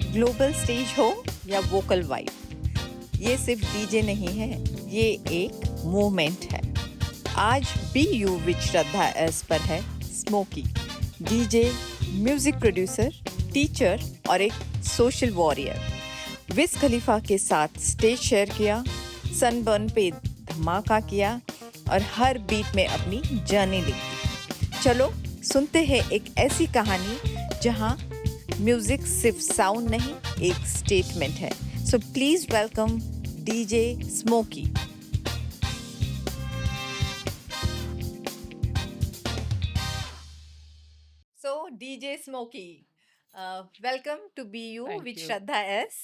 Global stage हो या vocal vibe, ये सिर्फ डीजे नहीं है, ये एक मूवमेंट है। आज B you with Shraddha S पर है Smoky, DJ, music producer, teacher और एक सोशल वॉरियर। विज खलीफा के साथ स्टेज शेयर किया, सनबर्न पे धमाका किया और हर बीट में अपनी जर्नी लिखी। चलो सुनते हैं एक ऐसी कहानी जहां म्यूजिक सिर्फ साउंड नहीं, एक स्टेटमेंट है। So please welcome DJ smoky. So DJ Smokey, welcome to BU Thank with you. Shraddha S.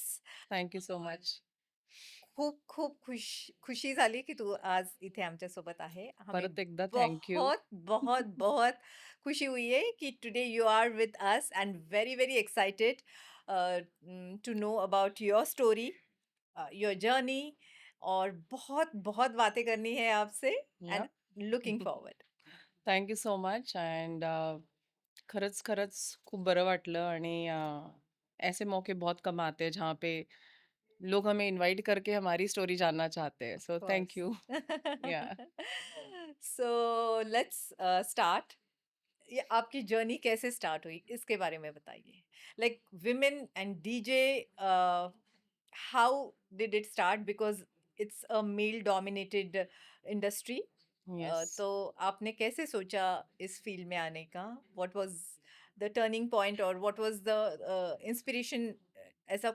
Thank you so much. खूप खूप खुशी झाली की तू आज इथे आमच्या सोबत आहे। हमें परत एकदा थँक यू. बहुत बहुत बहुत खुशी हुई है कि today you are with us and very very excited to know about your story, your journey, और बहुत बहुत बातें करनी है आपसे and yeah. Looking forward. Thank you so much and खरंच खरंच खूप बरं वाटलं आणि ऐसे मौके बहुत कम आते हैं जहाँ पे लोग हमें इनवाइट करके हमारी स्टोरी जानना चाहते हैं. Of so course. Thank you. या. So let's start. ये आपकी जर्नी कैसे स्टार्ट हुई इसके बारे में बताइए। Like women and DJ, how did it start? Because it's a male dominated industry. Yes. तो आपने कैसे सोचा इस फील्ड में आने का? What was the turning point और व्हाट वाज द इंस्पिरेशन? ऐसा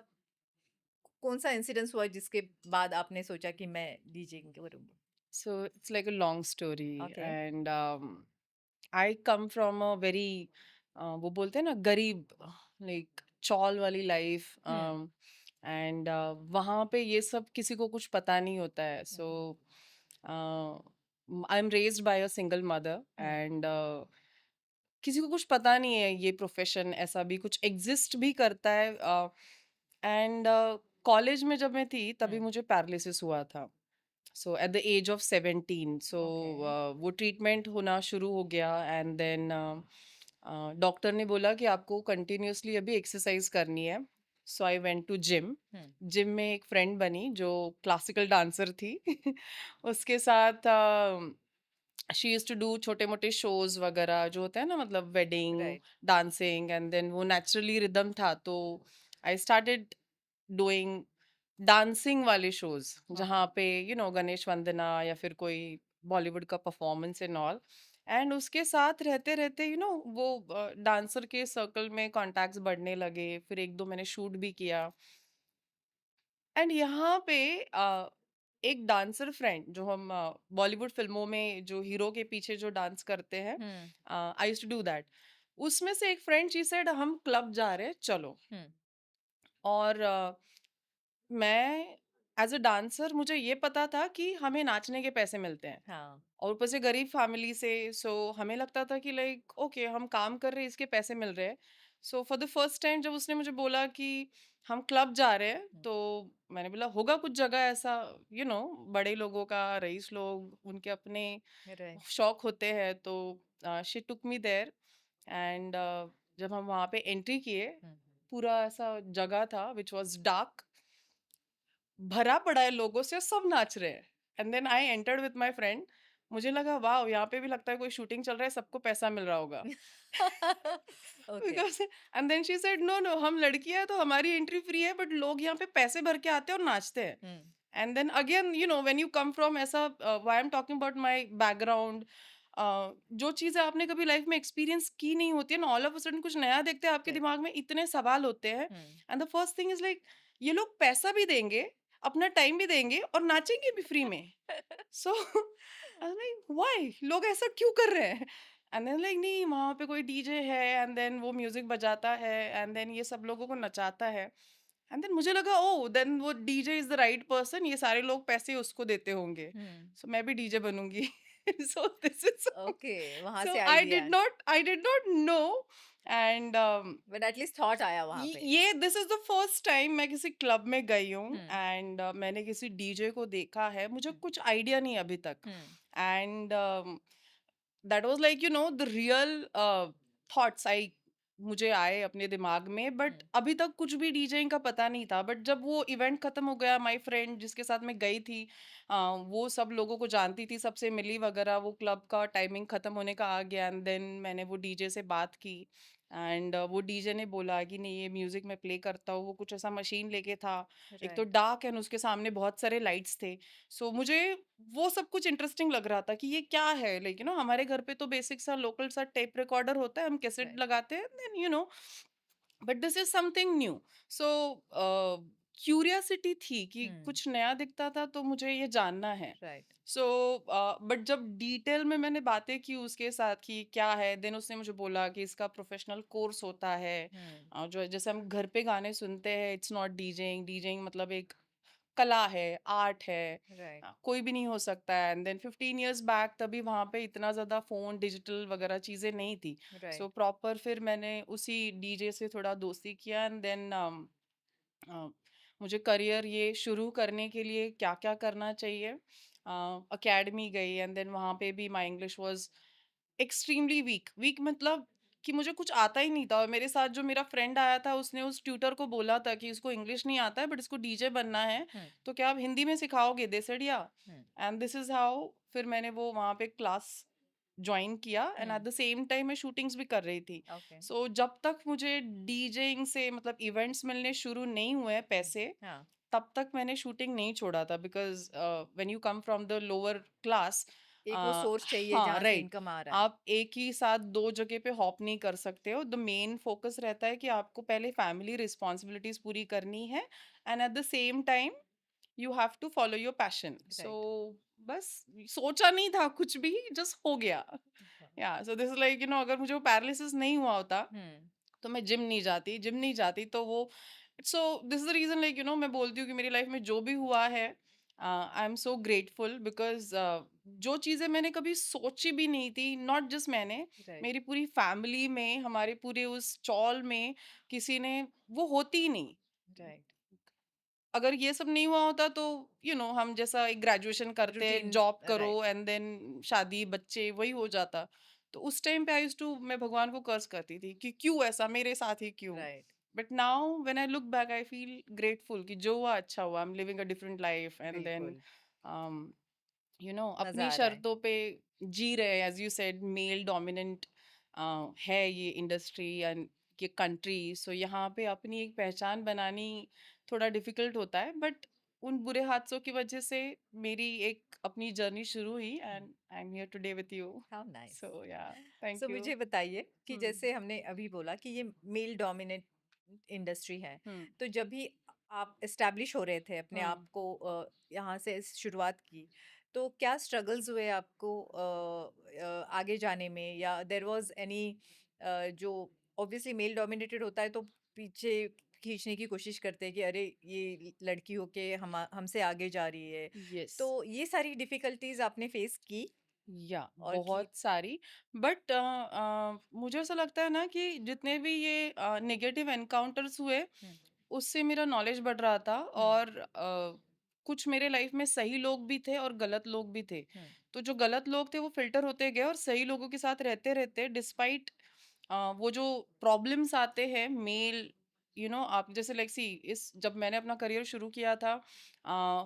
कौन सा इंसिडेंस हुआ जिसके बाद आपने सोचा कि मैं डीजे करूंगी? So it's like a long story okay. And I come from a very वो बोलते हैं ना गरीब लाइक चौल वाली लाइफ हम्म। एंड वहाँ पे ये सब किसी को कुछ पता नहीं होता है. So hmm. I am raised by a single mother hmm. And किसी को कुछ पता नहीं है ये प्रोफेशन ऐसा भी कुछ एग्जिस्ट भी करता है. एंड कॉलेज में जब मैं थी तभी हम्म। मुझे पैरालिसिस हुआ था. So at the age of 17. So okay. वो ट्रीटमेंट होना शुरू हो गया एंड देन डॉक्टर ने बोला कि आपको कंटिन्यूअसली अभी एक्सरसाइज करनी है. So I went to gym. Hmm. Gym में एक फ्रेंड बनी जो क्लासिकल डांसर थी. उसके साथ शी यूज टू डू छोटे मोटे शोज वगैरह जो होते हैं ना मतलब wedding right. Dancing and then वो नेचुरली रिदम था तो आई स्टार्टेड डूइंग डांसिंग वाले शोज ओके। जहाँ पे गणेश वंदना या फिर कोई बॉलीवुड का परफॉर्मेंस एंड ऑल. एंड उसके साथ रहते रहते वो डांसर के सर्कल में कॉन्टैक्ट्स बढ़ने लगे. फिर एक दो मैंने शूट भी किया. एंड यहाँ पे एक डांसर फ्रेंड जो हम बॉलीवुड फिल्मों में जो हीरो के पीछे जो डांस करते हैं, hmm. I used to do that. उसमें से एक फ्रेंड शी सेड हम क्लब जा रहे हैं चलो. हम्म। और मैं एज अ डांसर मुझे ये पता था कि हमें नाचने के पैसे मिलते हैं हाँ। और ऊपर से गरीब फैमिली से. सो हमें लगता था कि लाइक ओके हम काम कर रहे हैं इसके पैसे मिल रहे हैं. So for the first time जब उसने मुझे बोला कि हम क्लब जा रहे हैं हम्म। तो मैंने बोला होगा कुछ जगह ऐसा. बड़े लोगों का रईस लोग उनके अपने राइट। शौक होते हैं. तो she took me there and जब हम वहाँ पे एंट्री किए हम्म। पूरा ऐसा जगह था विच वाज डार्क, भरा पड़ा है लोगों से, सब नाच रहे हैं. And then I entered with my friend. मुझे लगा वाओ यहाँ पे भी लगता है कोई शूटिंग चल रहा है, सबको पैसा मिल रहा होगा. Okay. Because and then she said no no हम लड़कियां हैं तो हमारी एंट्री फ्री है बट लोग यहाँ पे पैसे भर के आते हैं और नाचते हैं. Hmm. And then again when you come from ऐसा why I am talking about my background, जो चीजें आपने कभी लाइफ में एक्सपीरियंस की नहीं होती है ना, ऑल ऑफ अ सडन कुछ नया देखते हैं आपके राइट। दिमाग में इतने सवाल होते हैं. Hmm. And the first thing is like ये लोग पैसा भी देंगे, अपना टाइम भी देंगे और नाचेंगे भी फ्री में. सो आई लाइक व्हाई लोग ऐसा क्यों कर रहे हैं. एंड देन लाइक नहीं वहाँ पे कोई डीजे है एंड देन वो म्यूजिक बजाता है एंड देन ये सब लोगों को नचाता है. एंड देन मुझे लगा ओ देन वो DJ is the right person, ये सारे लोग पैसे उसको देते होंगे. हम्म। सो मैं भी डीजे बनूंगी. सो दिस इज ओके, वहां सो से आई idea. Did not know. And but at least thought आया वहां पे। ये this is the first time मैं किसी क्लब में गई हूँ हम्म। एंड मैंने किसी डीजे को देखा है. मुझे हम्म। कुछ आइडिया नहीं अभी तक. Hmm. And that was like the real thoughts I मुझे आए अपने दिमाग में, बट हम्म, अभी तक कुछ भी डीजेइंग का पता नहीं था। बट जब वो इवेंट खत्म हो गया, माय फ्रेंड जिसके साथ मैं गई थी, वो सब लोगों को जानती थी, सबसे मिली वगैरह, वो क्लब का टाइमिंग खत्म होने का आ गया, एंड देन मैंने वो डीजे से बात की, एंड वो डीजे ने बोला कि नहीं, ये म्यूजिक मैं प्ले करता हूँ। वो कुछ ऐसा मशीन लेके था, एक तो राइट, डार्क एंड उसके सामने बहुत सारे लाइट्स थे। सो मुझे वो सब कुछ इंटरेस्टिंग लग रहा था कि ये क्या है, लाइक हमारे घर पे तो बेसिक सा लोकल सा टेप रिकॉर्डर होता है, हम कैसेट राइट, लगाते हैं, then but this is something new. So curiosity थी कि हम्म, कुछ नया दिखता था, तो मुझे ये जानना है। राइट, सो बट जब डिटेल में मैंने बातें की उसके साथ कि क्या है, देन उसने मुझे बोला कि इसका प्रोफेशनल कोर्स होता है। हम्म, जो जैसे हम घर पे गाने सुनते हैं, इट्स नॉट डीजेइंग। डीजेइंग मतलब एक कला है, आर्ट है, राइट, कोई भी नहीं हो सकता है। एंड देन 15 years बैक तभी वहाँ पे इतना ज़्यादा फ़ोन डिजिटल वगैरह चीज़ें नहीं थी। सो राइट, प्रॉपर फिर मैंने उसी डीजे से थोड़ा दोस्ती किया, एंड देन मुझे करियर ये शुरू करने के लिए क्या क्या करना चाहिए, अकेडमी गई, एंड देन वहाँ पे भी my English was extremely weak. Weak मतलब कि मुझे कुछ आता ही नहीं था। और मेरे साथ जो मेरा फ्रेंड आया था, उसने उस ट्यूटर को बोला था कि इसको इंग्लिश नहीं आता है, बट इसको डीजे बनना है, हम्म, तो क्या आप हिंदी में सिखाओगे? They said yeah. Hmm, and this is how फिर मैंने वो वहाँ पे क्लास ज्वाइन किया, and at hmm, the same time मैं शूटिंग्स भी कर रही थी। ओके, सो जब तक मुझे डीजेइंग से मतलब इवेंट्स मिलने शुरू नहीं हुए पैसे, हाँ, तब तक मैंने शूटिंग नहीं छोड़ा था। Because when you come from the lower class, एक वो सोर्स चाहिए हाँ जहाँ से राइट, इनकम आ रहा है, आप एक ही साथ दो जगह पे हॉप नहीं कर सकते हो। द मेन फोकस रहता है कि आपको पहले फैमिली रिस्पॉन्सिबिलिटीज पूरी करनी है, and at the same time you have to follow your passion. So right, बस सोचा नहीं था कुछ भी, जस्ट हो गया। या सो दिस इज लाइक अगर मुझे वो पैरालिसिस नहीं हुआ होता, हम्म, तो मैं जिम नहीं जाती तो वो। So this is the reason, मैं बोलती हूँ कि मेरी लाइफ में जो भी हुआ है, I am so grateful, because जो चीज़ें मैंने कभी सोची भी नहीं थी, नॉट जस्ट मैंने, राइट, मेरी पूरी फैमिली में, हमारे पूरे उस चॉल में किसी ने, वो होती ही नहीं। राइट, अगर ये सब नहीं हुआ होता तो हम जैसा एक ग्रेजुएशन करते, रूटीन, जॉब करो, राइट, एंड देन शादी बच्चे, वही हो जाता। तो उस टाइम पे आई यूज्ड टू, मैं भगवान को कर्स करती थी कि क्यों ऐसा मेरे साथ ही क्यों। Right, but now when I look back, I feel grateful कि जो हुआ अच्छा हुआ। I am living a different life, and then बिल्कुल, मजा अपनी आ रहा है, शर्तों पे जी रहे। As you said, male dominant है ये इंडस्ट्री एंड ये कंट्री। सो यहाँ पे अपनी एक पहचान बनानी थोड़ा डिफिकल्ट होता है, बट उन बुरे हादसों की वजह से मेरी एक अपनी जर्नी शुरू हुई, and I am here today with you. How nice. So yeah, so thank you. मुझे बताइए कि हम्म। जैसे हमने अभी बोला कि ये मेल डोमिनेट इंडस्ट्री है, हम्म। तो जब भी आप एस्टैब्लिश हो रहे थे अपने आप हम्म। को, यहाँ से शुरुआत की, तो क्या स्ट्रगल्स हुए आपको आगे जाने में, या देर वाज एनी जो ऑब्वियसली मेल डोमिनेटेड होता है तो पीछे खींचने की कोशिश करते हैं कि अरे ये लड़की होके हमसे आगे जा रही है, यस। तो ये सारी डिफिकल्टीज आपने फेस की या और की। बहुत सारी। बट मुझे ऐसा लगता है ना कि जितने भी ये नेगेटिव एनकाउंटर्स हुए, हम्म, उससे मेरा नॉलेज बढ़ रहा था। हम्म, और कुछ मेरे लाइफ में सही लोग भी थे और गलत लोग भी थे। हम्म, तो जो गलत लोग थे वो फिल्टर होते गए, और सही लोगों के साथ रहते रहते, डिस्पाइट वो जो प्रॉब्लम्स आते हैं मेल, आप जैसे लाइक सी, इस जब मैंने अपना करियर शुरू किया था,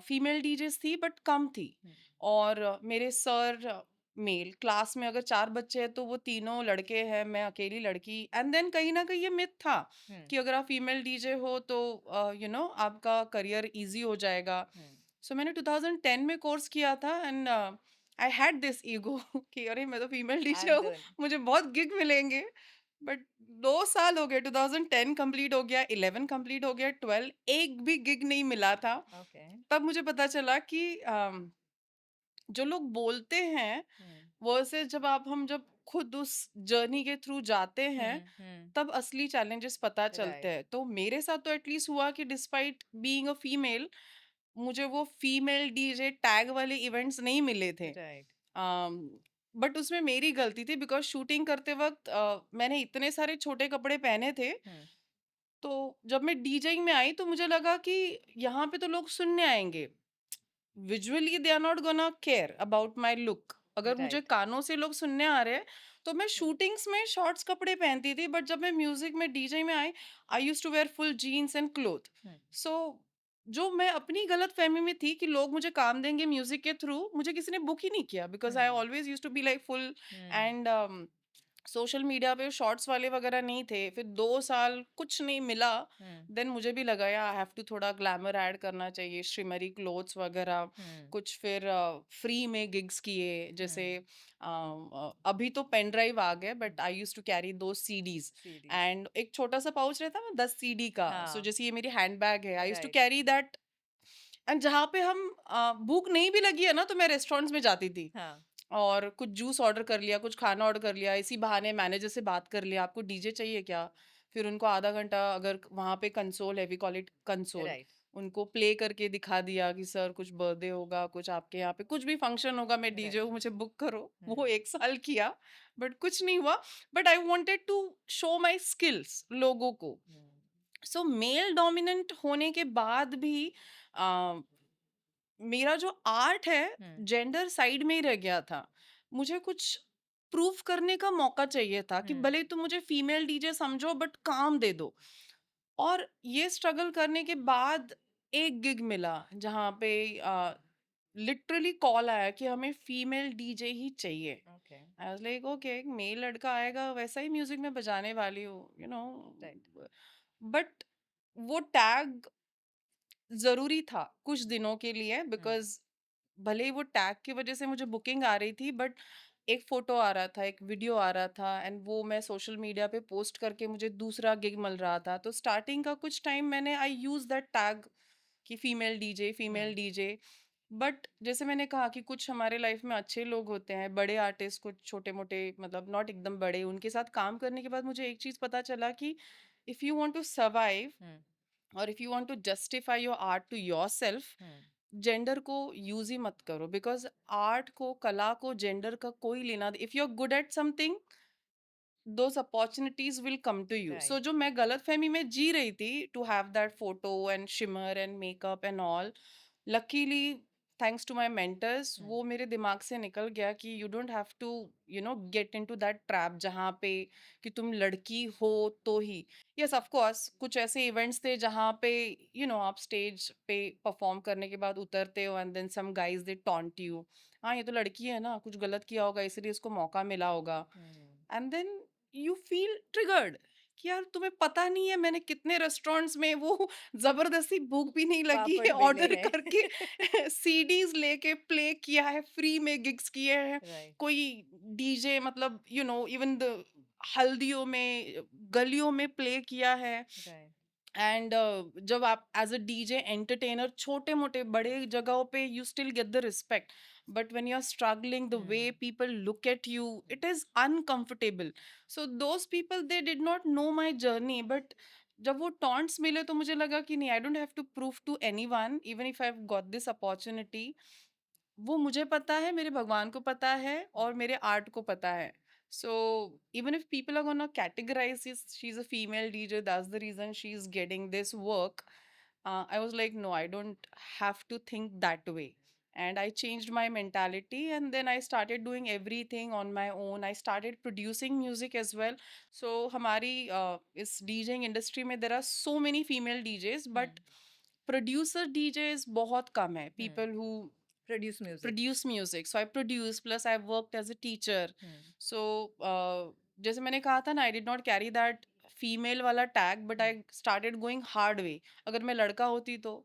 फीमेल डीजेस थी बट कम थी। हम्म, और मेरे सर मेल, क्लास में अगर 4 बच्चे हैं तो वो तीनों लड़के हैं, मैं अकेली लड़की। एंड देन कहीं ना कहीं ये मिथ था हम्म, कि अगर आप फीमेल डीजे हो तो आपका करियर इजी हो जाएगा। हम्म, सो मैंने 2010 में कोर्स किया था, and I had this ego कि अरे मैं तो फीमेल आई डीजे एम हूँ, डन। मुझे बहुत गिग मिलेंगे। बट 2 साल हो गए, 2010 कंप्लीट हो गया, 11 कंप्लीट हो गया, 12, एक भी गिग नहीं मिला था। ओके। तब मुझे पता चला कि जो लोग बोलते हैं, हुँ, वर्सेस जब खुद उस जर्नी के थ्रू जाते हैं, हुँ, हुँ, तब असली चैलेंजेस पता चलते राइट, हैं। तो मेरे साथ तो एटलीस्ट हुआ कि डिस्पाइट बीइंग अ फीमेल, मुझे वो फीमेल डीजे टैग वाले इवेंट्स नहीं मिले थे। राइट, बट उसमें मेरी गलती थी, बिकॉज शूटिंग करते वक्त मैंने इतने सारे छोटे कपड़े पहने थे। हुँ, तो जब मैं डीजेइंग में आई तो मुझे लगा कि यहाँ पे तो लोग सुनने आएंगे, visually they are not gonna care about my look. अगर मुझे राइट, कानों से लोग सुनने आ रहे हैं, तो मैं शूटिंग्स में शॉर्ट्स कपड़े पहनती थी, बट जब मैं म्यूजिक में डीजे में I, I use to wear full jeans and cloth. Hmm, so जो मैं अपनी गलत फहमी में थी कि लोग मुझे काम देंगे म्यूजिक के थ्रू, मुझे किसी ने बुक ही नहीं किया, because I hmm, always use to be like full. Hmm, and social media पे शॉर्ट्स वाले वगैरह नहीं थे. फिर 2 साल कुछ नहीं मिला. हम्म, देन मुझे भी लगा यार आई हैव टू थोड़ा ग्लैमर ऐड करना चाहिए, श्रीमरी क्लोथ्स वगैरह हम्म, कुछ. फिर फ्री में गिग्स किए, जैसे हम्म, अभी तो पेन ड्राइव आ गए, but I use to carry दो सीडीज. सीरीज, एंड एक छोटा सा पाउच रहता है ना 10 सीडी का, सो हाँ, जैसे ये मेरी हैंड बैग है, I use to right, carry that. And जहाँ पे हम भूख नहीं भी लगी है ना, तो मैं रेस्टोरेंट्स में जाती थी हाँ, और कुछ जूस ऑर्डर कर लिया, कुछ खाना ऑर्डर कर लिया, इसी बहाने मैनेजर से बात कर लिया, आपको डीजे चाहिए क्या. फिर उनको आधा घंटा, अगर वहाँ पे कंसोल है, we call it console, right, उनको प्ले करके दिखा दिया कि सर कुछ बर्थडे होगा, कुछ आपके यहाँ पे कुछ भी फंक्शन होगा, मैं डीजे राइट, हूँ, मुझे बुक करो. वो हम्म, 1 साल किया, बट कुछ नहीं हुआ. But I wanted to show my skills लोगों को. हम्म, सो मेल डोमिनेंट होने के बाद भी मेरा जो आर्ट है हम्म, जेंडर साइड में ही रह गया था. मुझे कुछ प्रूफ करने का मौका चाहिए था कि हम्म, भले तुम मुझे फीमेल डीजे समझो, बट काम दे दो. और ये स्ट्रगल करने के बाद एक गिग मिला जहाँ पे लिटरली कॉल आया कि हमें फीमेल डीजे ही चाहिए. Okay, I was like okay, एक मेल लड़का आएगा, वैसा ही म्यूजिक में बजाने वाली हूँ, यू नो. राइट, बट वो टैग ज़रूरी था कुछ दिनों के लिए, हम्म, बिकॉज़ भले ही वो टैग की वज़ह से मुझे बुकिंग आ रही थी, बट एक फ़ोटो आ रहा था, एक वीडियो आ रहा था, एंड वो मैं सोशल मीडिया पे पोस्ट करके मुझे दूसरा गिग मिल रहा था. तो स्टार्टिंग का कुछ टाइम मैंने आई यूज़ दैट टैग कि फीमेल हम्म, डीजे. बट जैसे मैंने कहा कि कुछ हमारे लाइफ़ में अच्छे लोग होते हैं, बड़े आर्टिस्ट, कुछ छोटे-मोटे, मतलब नॉट एकदम बड़े, उनके साथ काम करने के बाद मुझे एक चीज़ पता चला कि if you want to survive hmm, और if you want to justify your art to yourself, hmm, gender को यूज ही मत करो. बिकॉज आर्ट को, कला को जेंडर का कोई लेना. If you are good at something, those opportunities will come to you. Right, So जो मैं गलतफहमी में जी रही थी to have that photo and shimmer and makeup and all, luckily thanks to my mentors, हम्म, वो मेरे दिमाग से निकल गया कि you don't have to, you know, get into that trap जहाँ पे कि तुम लड़की हो तो ही. yes of course कुछ ऐसे इवेंट्स थे जहाँ पे you know आप स्टेज पे परफॉर्म करने के बाद उतरते हो and then some guys they taunt you. हाँ ये तो लड़की है ना, कुछ गलत किया होगा इसलिए इसको मौका मिला होगा. Hmm, and then you feel triggered कि यार तुम्हें पता नहीं है मैंने कितने रेस्टोरेंट्स में वो जबरदस्ती, भूख भी नहीं लगी पापड़ है, बेले ऑर्डर करके हैं सीडीज लेके प्ले किया है, फ्री में गिग्स किए हैं. राइट, कोई डीजे, मतलब यू नो इवन द हल्दियों में, गलियों में प्ले किया है. राइट, एंड जब आप एज अ डीजे एंटरटेनर छोटे मोटे बड़े जगहों पे you still get the respect, but when you are struggling the way hmm, people look at you, it is uncomfortable. So those people they did not know my journey, but जब वो taunts मिले तो मुझे लगा कि नहीं, I don't have to prove to anyone, even if I have got this opportunity. वो मुझे पता है, मेरे भगवान को पता है, और मेरे आर्ट को पता है. So even if people are gonna categorize this, she's a female DJ, that's the reason she's getting this work. I was like, no, I don't have to think that way. And I changed my mentality, and then I started doing everything on my own. I started producing music as well. So हमारी इस DJing industry में there are so many female DJs, hmm, but producer DJs बहुत कम है. हम्म, People who produce music, produce music. So I produce, plus I've worked as a teacher. Hmm, So जैसे मैंने कहा था ना, I did not carry that female वाला tag, but I hmm, started going hard way. अगर मैं लड़का होती तो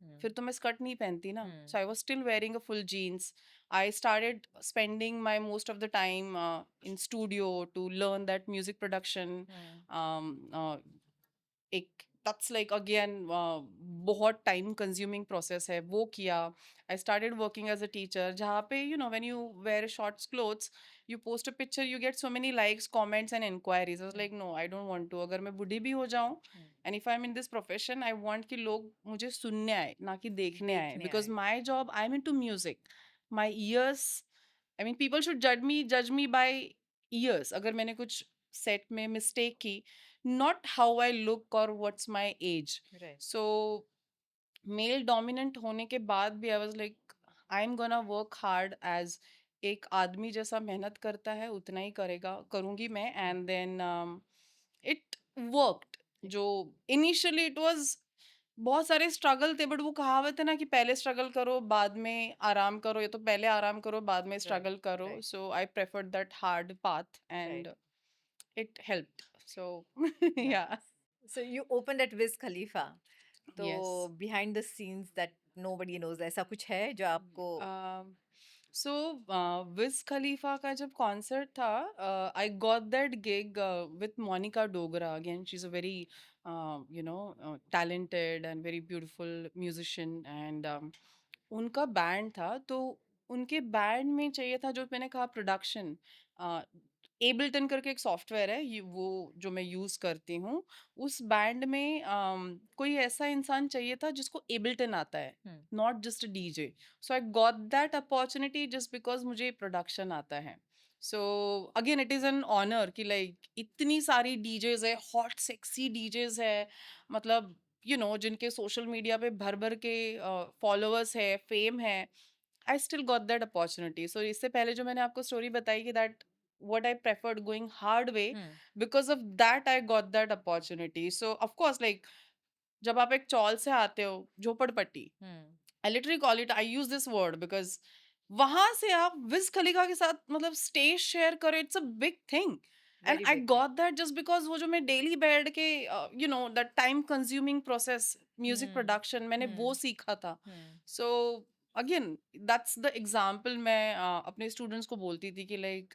हम्म, फिर तो मैं स्कर्ट नहीं पहनती ना. हम्म, So I was still wearing a full jeans. I started spending my most of the time in studio to learn that music production. हम्म, एक that's like again बहुत टाइम कंज्यूमिंग प्रोसेस है, वो किया. I started working as a teacher, जहाँ पे you know when you wear shorts clothes, you post a picture, you get so many likes, comments and inquiries. I was hmm, like no, I don't want to. अगर मैं बूढ़ी भी हो जाऊं, hmm, and if I am in this profession, I want कि लोग मुझे सुनने आए, ना कि देखने आए. देखने because I, my job, I am into music. My years, I mean people should जज मी बाय ईयर्स. अगर मैंने कुछ सेट में मिस्टेक की, not how I look or what's my age. Right, So male dominant होने के बाद भी I was like, I'm gonna work hard as एक आदमी जैसा मेहनत करता है उतना ही करूंगी मैं, एंड देन इट वर्कड। जो इनिशियली इट वाज बहुत सारे स्ट्रगल थे, बट वो कहावत है ना कि पहले स्ट्रगल करो बाद में आराम करो, या तो पहले आराम करो बाद में राइट, स्ट्रगल करो। Right, so I preferred that hard path right, and it helped. So yeah nice. So you opened at Wiz Khalifa, तो yes. Behind the scenes that nobody knows, ऐसा कुछ है जो आपको? सो विज खलीफा का जब कॉन्सर्ट था, I got that gig with Monika Dogra. Again she is a very talented and very beautiful musician, and उनका बैंड था। तो उनके बैंड में चाहिए था, जो मैंने कहा प्रोडक्शन, एबल्टन करके एक सॉफ्टवेयर है, वो जो मैं यूज़ करती हूँ। उस बैंड में कोई ऐसा इंसान चाहिए था जिसको एबल्टन आता है, hmm, not just a DJ. So I got that opportunity just because मुझे प्रोडक्शन आता है। So again it is an honour कि लाइक इतनी सारी डीजेज है, हॉट सेक्सी डीजेज है, मतलब जिनके सोशल मीडिया पे भर भर के फॉलोअर्स है, फेम है। I still got that opportunity. So इससे पहले जो मैंने आपको स्टोरी बताई कि that what I preferred going hard way, hmm, because of that I got that opportunity. So of course, like जब आप एक चौल से आते हो, झोपड़पट्टी, हम्म, I literally call it, I use this word because वहां से आप विज खलीफा के साथ मतलब स्टेज शेयर करो, it's a big thing. And very I big thing. Got that just because वो जो मैं डेली बैठ के that time consuming process, music hmm, production, मैंने वो हम्म, सीखा था। Hmm, so again that's the example मैं अपने स्टूडेंट्स को बोलती थी कि like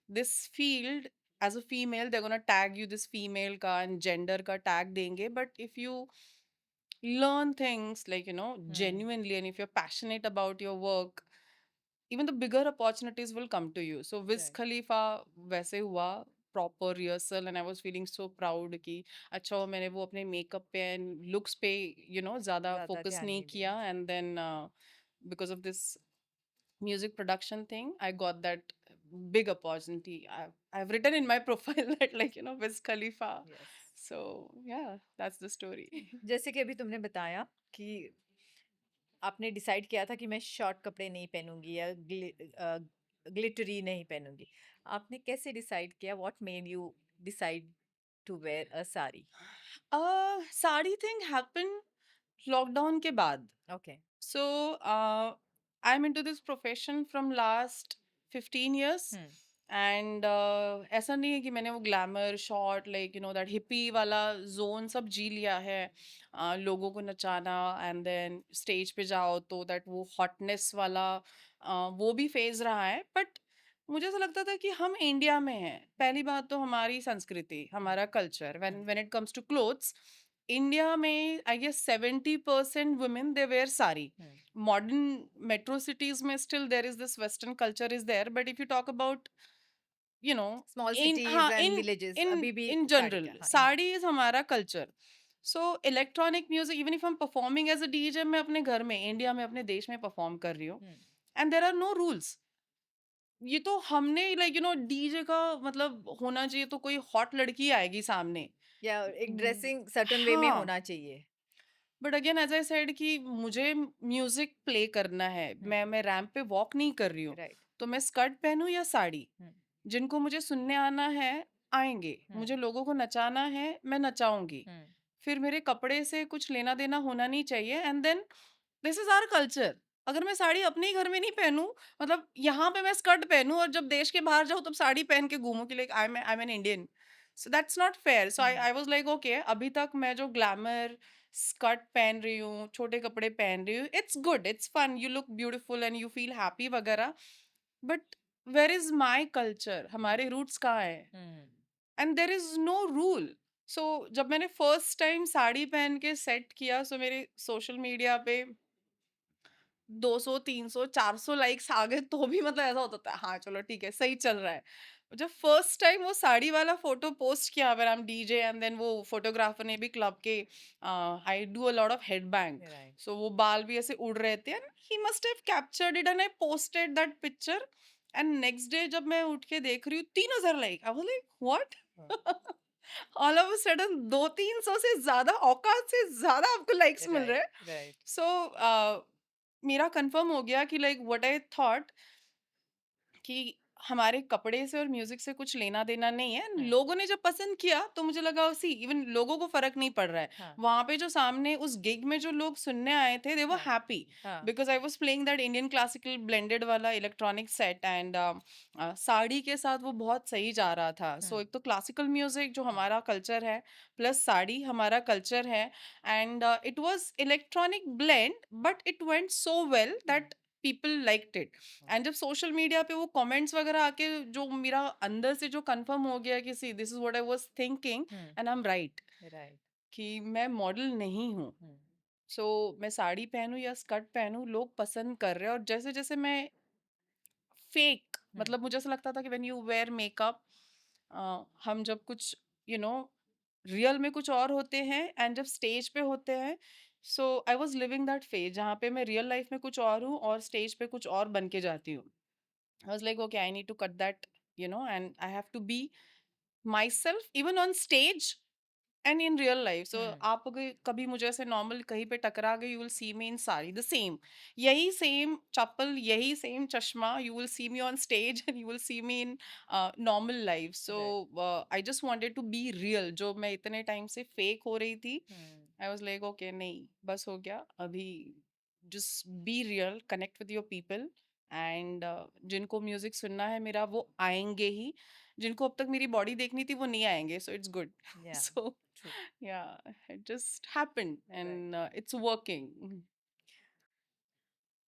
this field, as a female they gonna tag you this female का एंड जेंडर का टैग देंगे, but if you learn things like hmm, genuinely, and if you're passionate about your work, even the bigger opportunities will come to you. So Wiz right, Khalifa वैसे हुआ, proper rehearsal, and I was feeling so proud कि अच्छा हुआ मैंने वो अपने makeup पे and looks पे ज़्यादा ज्यादा focus ध्यान नहीं नहीं किया, दिया। and then because of this music production thing I got that big opportunity. I've written in my profile that like Wiz Khalifa. Yes. So yeah, that's the story. जैसे कि अभी तुमने बताया कि आपने डिसाइड किया था कि मैं शॉर्ट कपड़े नहीं पहनूंगी या ग्लिटरी नहीं पहनूंगी। आपने कैसे डिसाइड किया? What made you decide to wear a sari? Sari thing happen lockdown के बाद। Okay. So I am into this profession from last 15 years, hmm, and ऐसा नहीं है कि मैंने वो glamour short like that hippie वाला जोन सब जी लिया है। लोगों को नचाना एंड देन स्टेज पे जाओ तो दैट वो हॉटनेस वाला वो भी फेज रहा है, बट मुझे ऐसा लगता था कि हम इंडिया में हैं। पहली बात तो हमारी संस्कृति, हमारा culture, when hmm, when it comes to clothes, India में I guess 70% women they wear sari. Hmm, Modern metro cities में still there is this western culture is there, but if you talk about you know small in cities हाँ and in villages in अभी भी in sari general का, हाँ, इन sari is हमारा culture. So electronic music, even if I'm performing as a DJ, मैं अपने घर में इंडिया में अपने देश में परफॉर्म कर रही हूँ, हम्म, and there are no rules. ये तो हमने लाइक डीजे का मतलब होना चाहिए तो कोई हॉट लड़की आएगी सामने। या एक ड्रेसिंग सर्टेन वे में हाँ, होना चाहिए। But again as I said कि मुझे म्यूजिक प्ले करना है, हम्म, मैं रैंप पे वॉक नहीं कर रही हूँ, राइट, तो मैं स्कर्ट पहनूं या साड़ी। हम्म, जिनको मुझे सुनने आना है आएंगे, हम्म, मुझे लोगों को नचाना है मैं नचाऊंगी। हम्म, फिर मेरे कपड़े से कुछ लेना देना होना नहीं चाहिए, and then this is our culture. अगर मैं साड़ी अपने ही घर में नहीं पहनूं, मतलब यहाँ पे मैं स्कर्ट पहनूं और जब देश के बाहर जाऊँ तब साड़ी पहन के घूमूं कि like I am an Indian, so that's not fair. So I hmm, I was like okay, अभी तक मैं जो ग्लैमर स्कर्ट पहन रही हूँ, छोटे कपड़े पहन रही हूँ, it's good, it's fun, you look beautiful and you feel happy वगैरह, but where is my culture, हमारे रूट्स कहाँ है, hmm, and there is no rule. So जब मैंने फर्स्ट टाइम साड़ी पहन के सेट किया, सो मेरे सोशल मीडिया पे 200 300 400 लाइक्स आ गए, तो भी मतलब ऐसा होता था हाँ चलो ठीक है सही चल रहा है। जब फर्स्ट टाइम वो साड़ी वाला फोटो पोस्ट किया when I am DJ, and then वो फोटोग्राफर ने भी क्लब के, I do a lot of head bang, right, so वो बाल भी ऐसे उड़ रहे थे, and he must have captured it and I posted that picture. And next day जब मैं उठ के देख रही हूँ 3000 like, I was like what. All of a sudden 200 300 से ज्यादा, औकात से ज्यादा आपको लाइक्स मिल रहे राइट, हैं। राइट, सो मेरा कंफर्म हो गया कि लाइक व्हाट आई थॉट कि हमारे कपड़े से और म्यूजिक से कुछ लेना देना नहीं है। हाँ, लोगों ने जब पसंद किया तो मुझे लगा सी इवन लोगों को फर्क नहीं पड़ रहा है। हाँ, वहां पे जो सामने उस गिग में जो लोग सुनने आए थे दे वर हाँ, हैप्पी हाँ, because I was playing that Indian classical blended वाला इलेक्ट्रॉनिक सेट एंड साड़ी के साथ वो बहुत सही जा रहा था। सो हुँ, एक तो क्लासिकल म्यूजिक जो हुँ, हमारा कल्चर है प्लस साड़ी हमारा कल्चर है and it was electronic blend but it went so well hmm, that people liked it. And जब सोशल मीडिया पे वो कमेंट्स वगैरह आके जो मेरा अंदर से जो कंफर्म हो गया कि see this is what I was thinking hmm, and I M right right, कि मैं मॉडल नहीं हूँ। हुँ, सो मैं साड़ी पहनूं या स्कर्ट पहनूं लोग पसंद कर रहे हैं। और जैसे जैसे मैं फेक हुँ, मतलब मुझे ऐसा लगता था कि व्हेन यू वेयर मेकअप हम जब कुछ यू नो रियल में कुछ और होते हैं एंड जब स्टेज पे होते हैं so I was living that phase जहाँ पे मैं रियल लाइफ में कुछ और हूँ और स्टेज पे कुछ और बन के जाती हूँ। I was like okay I need to cut that and I have to be myself even on stage and in real life. So hmm, आप अगर कभी मुझे ऐसे नॉर्मल कहीं पे टकरा गए you will see me in sari the same यही सेम चप्पल यही सेम चश्मा you will see me on stage and you will see me in normal life. So right, I just wanted to be real जो मैं इतने time से fake हो रही थी। Hmm, I was like okay नहीं बस हो गया अभी just be real connect with your people and जिनको म्यूजिक सुनना है मेरा वो आएंगे ही। जिनको अब तक मेरी बॉडी देखनी थी वो नहीं आएंगे सो it's good. Yeah, so true, yeah, it just happened right. and it's working.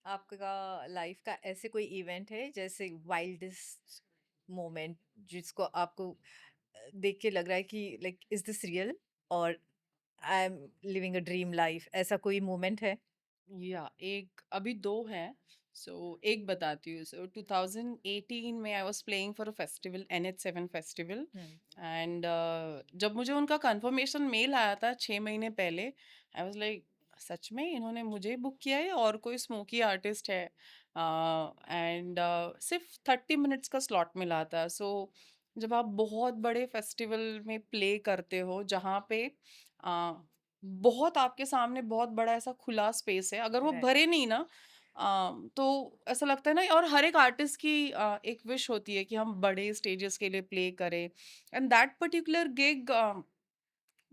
आपका लाइफ का ऐसे कोई इवेंट है जैसे वाइल्डेस्ट मोमेंट जिसको आपको देख के लग रहा है कि लाइक इज दिस रियल और आई am living a dream life, ऐसा कोई मोमेंट है? या एक अभी दो हैं। सो एक बताती हूँ। सो 2018 में I was playing for a festival NH7 festival hmm, and जब मुझे उनका कंफर्मेशन मेल आया था 6 महीने पहले आई वाज लाइक सच में इन्होंने मुझे बुक किया है और कोई स्मोकी आर्टिस्ट है एंड सिर्फ 30 मिनट्स का स्लॉट मिला था। सो जब आप बहुत बड़े फेस्टिवल में प्ले करते हो जहाँ पे बहुत आपके सामने बहुत बड़ा ऐसा खुला स्पेस है अगर वो राइट, भरे नहीं ना तो ऐसा लगता है ना। और हर एक आर्टिस्ट की एक विश होती है कि हम बड़े स्टेजेस के लिए प्ले करें एंड दैट पर्टिकुलर गिग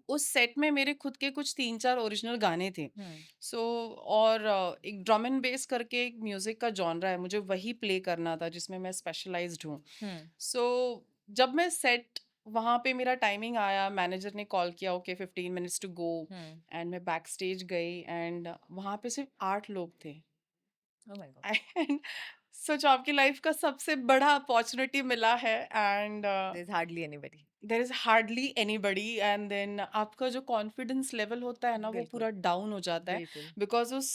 उस सेट में मेरे खुद के कुछ 3-4 ओरिजिनल गाने थे। हम्म, सो और एक ड्रम एंड बेस करके एक म्यूजिक का जॉनरा है मुझे वही प्ले करना था जिसमें मैं स्पेशलाइज्ड हूँ। हम्म, सो जब मैं सेट वहाँ पे मेरा टाइमिंग आया मैनेजर ने कॉल किया okay 15 minutes to go hmm, and मैं बैक स्टेज गई एंड वहाँ पे सिर्फ 8 लोग थे। ओ माय गॉड, एंड सच आपकी लाइफ का सबसे बड़ा अपॉर्चुनिटी मिला है and there is hardly anybody. There is hardly anybody and then आपका जो कॉन्फिडेंस लेवल होता है ना वो बिल्कुल, पूरा डाउन हो जाता है बिल्कुल, बिकॉज उस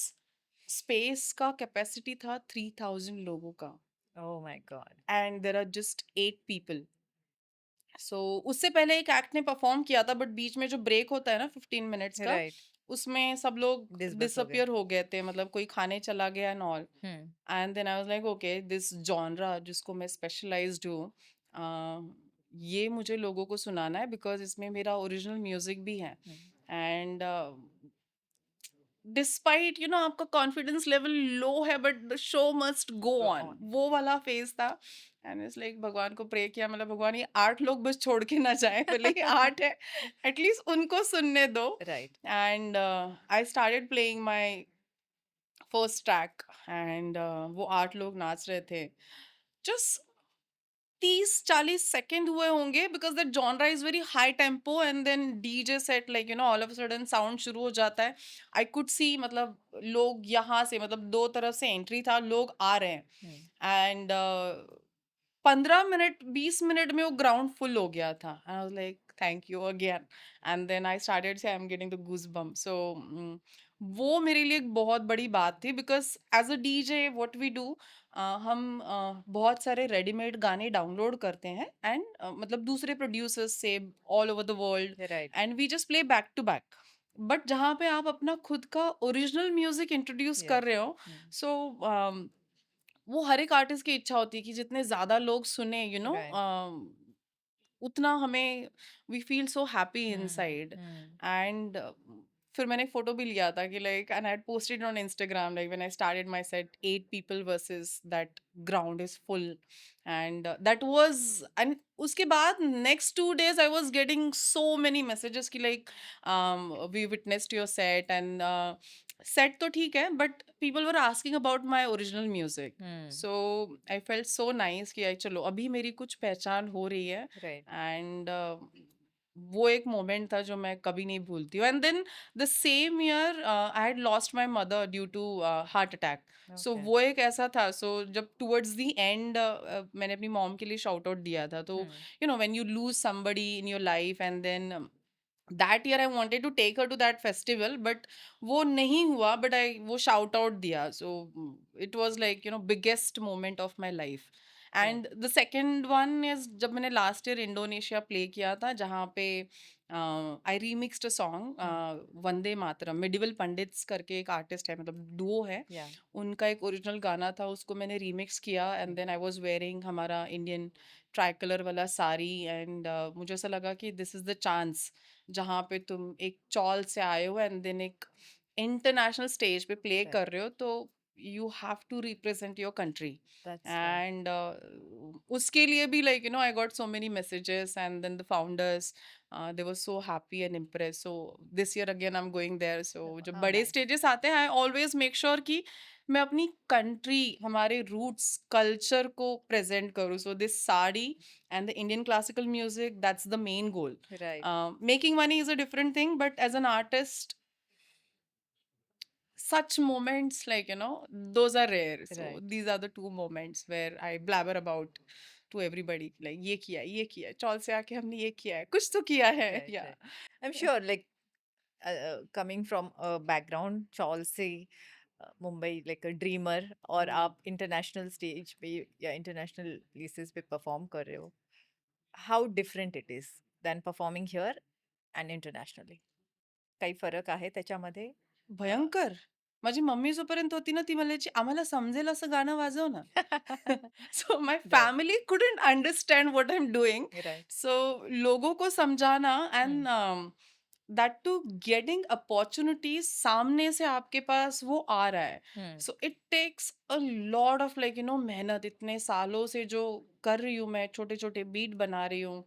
स्पेस का कैपेसिटी था 3000 लोगों का oh my God, and there are just 8 people. So उससे पहले एक एक्ट ने परफॉर्म किया था बट बीच में जो ब्रेक होता है ना 15 मिनट्स का राइट, उसमें सब लोग डिसबस हो गए, डिसअपियर हो गए थे मतलब कोई खाने चला गया and all. Hmm, and then I was like okay this genre जिसको मैं स्पेशलाइज्ड हूँ ये मुझे लोगों को सुनाना है बिकॉज इसमें मेरा ओरिजिनल म्यूजिक भी है हम्म, एंड डिस्पाइट आपका कॉन्फिडेंस लेवल लो है but the show must go go on on, वो वाला फेज था। एंड इट्स लाइक भगवान को प्रे किया मतलब भगवान ये 8 लोग बस छोड़ के ना जाए भले ही 8 है एटलीस्ट उनको सुनने दो। Right, and I started playing my first track and वो 8 लोग नाच रहे थे। जस्ट 30-40 सेकंड हुए होंगे because that genre is very high tempo and then DJ set like all of sudden sound शुरू हो जाता है। आई कुड सी मतलब लोग यहाँ से मतलब दो तरफ से एंट्री था लोग आ रहे हम्म, हैं एंड 15 मिनट 20 मिनट में वो ग्राउंड फुल हो गया था and I was like thank you again and then I started say I am getting the goose bump. So वो मेरे लिए एक बहुत बड़ी बात थी because as a DJ what we do हम बहुत सारे रेडीमेड गाने डाउनलोड करते हैं एंड मतलब दूसरे प्रोड्यूसर्स से all over the world right, and we just play back to back. But जहाँ पे आप अपना खुद का ओरिजिनल म्यूजिक इंट्रोड्यूस कर यस, रहे हो सो वो हर एक आर्टिस्ट की इच्छा होती है कि जितने ज्यादा लोग सुने राइट, उतना हमें we feel so happy hmm, inside hmm, and फिर मैंने एक फोटो भी लिया था कि like and I had posted on Instagram like when I started my set 8 people versus that ground is full and that was and उसके बाद next 2 days I was getting so many messages कि like we witnessed your set and set तो ठीक है but people were asking about my original music hmm, so I felt so nice कि आई चलो अभी मेरी कुछ पहचान हो रही है राइट, एंड वो एक मोमेंट था जो मैं कभी नहीं भूलती हूँ and then the same year I had lost my mother due to heart attack so okay, वो एक ऐसा था सो जब टुवर्ड्स द एंड मैंने अपनी मॉम के लिए शाउट आउट दिया था तो hmm, you know when you lose somebody in your life and then that year I wanted to take her to that festival but वो नहीं हुआ बट आई वो शाउट आउट दिया so it was like you know biggest moment of my life right, and the second one is जब मैंने last year Indonesia play किया था जहाँ पे आई रीमिक्स्ड अ हम्म, song Vande Mataram medieval pandits करके एक आर्टिस्ट है मतलब डुओ है या, उनका एक ओरिजिनल गाना था उसको मैंने रीमिक्स किया and then I was wearing हमारा इंडियन ट्राई कलर वाला साड़ी एंड मुझे ऐसा लगा कि दिस इज द चांस जहाँ पे तुम एक चॉल से आए हो एंड देन एक इंटरनेशनल स्टेज पे प्ले राइट, कर रहे हो तो you have to represent your country that's right, and उसके लिए भी like you know I got so many messages and then the founders they were so happy and impressed so this year again I'm going there so जब how बड़े nice, stages आते हैं I always make sure कि मैं अपनी country हमारे roots culture को present करूँ so this sari and the Indian classical music that's the main goal right, making money is a different thing but as an artist such moments like you know those are rare so right, these are the two moments where I blabber about to everybody like ये किया है चौल से आके हमने ये किया है कुछ तो किया है राइट, या right, I am sure like coming from a background chawl से मुंबई लाइक अ ड्रीमर और आप इंटरनेशनल स्टेज पे या इंटरनेशनल प्लेसेस पे परफॉर्म कर रहे हो how different it is then performing here and internationally काही फरक आहे त्याच्यामध्ये भयंकर माझी मम्मी जोपर्यंत होती ना ती म्हणायची आम्हाला समजेल असं गाणं वाजव ना so my right, family couldn't understand what I am doing right, so लोगों को समझाना hmm, and that too getting opportunities सामने से आपके पास वो आ रहा है hmm, so it takes a lot of like you know मेहनत इतने सालों से जो कर रही हूँ मैं छोटे छोटे बीट बना रही हूँ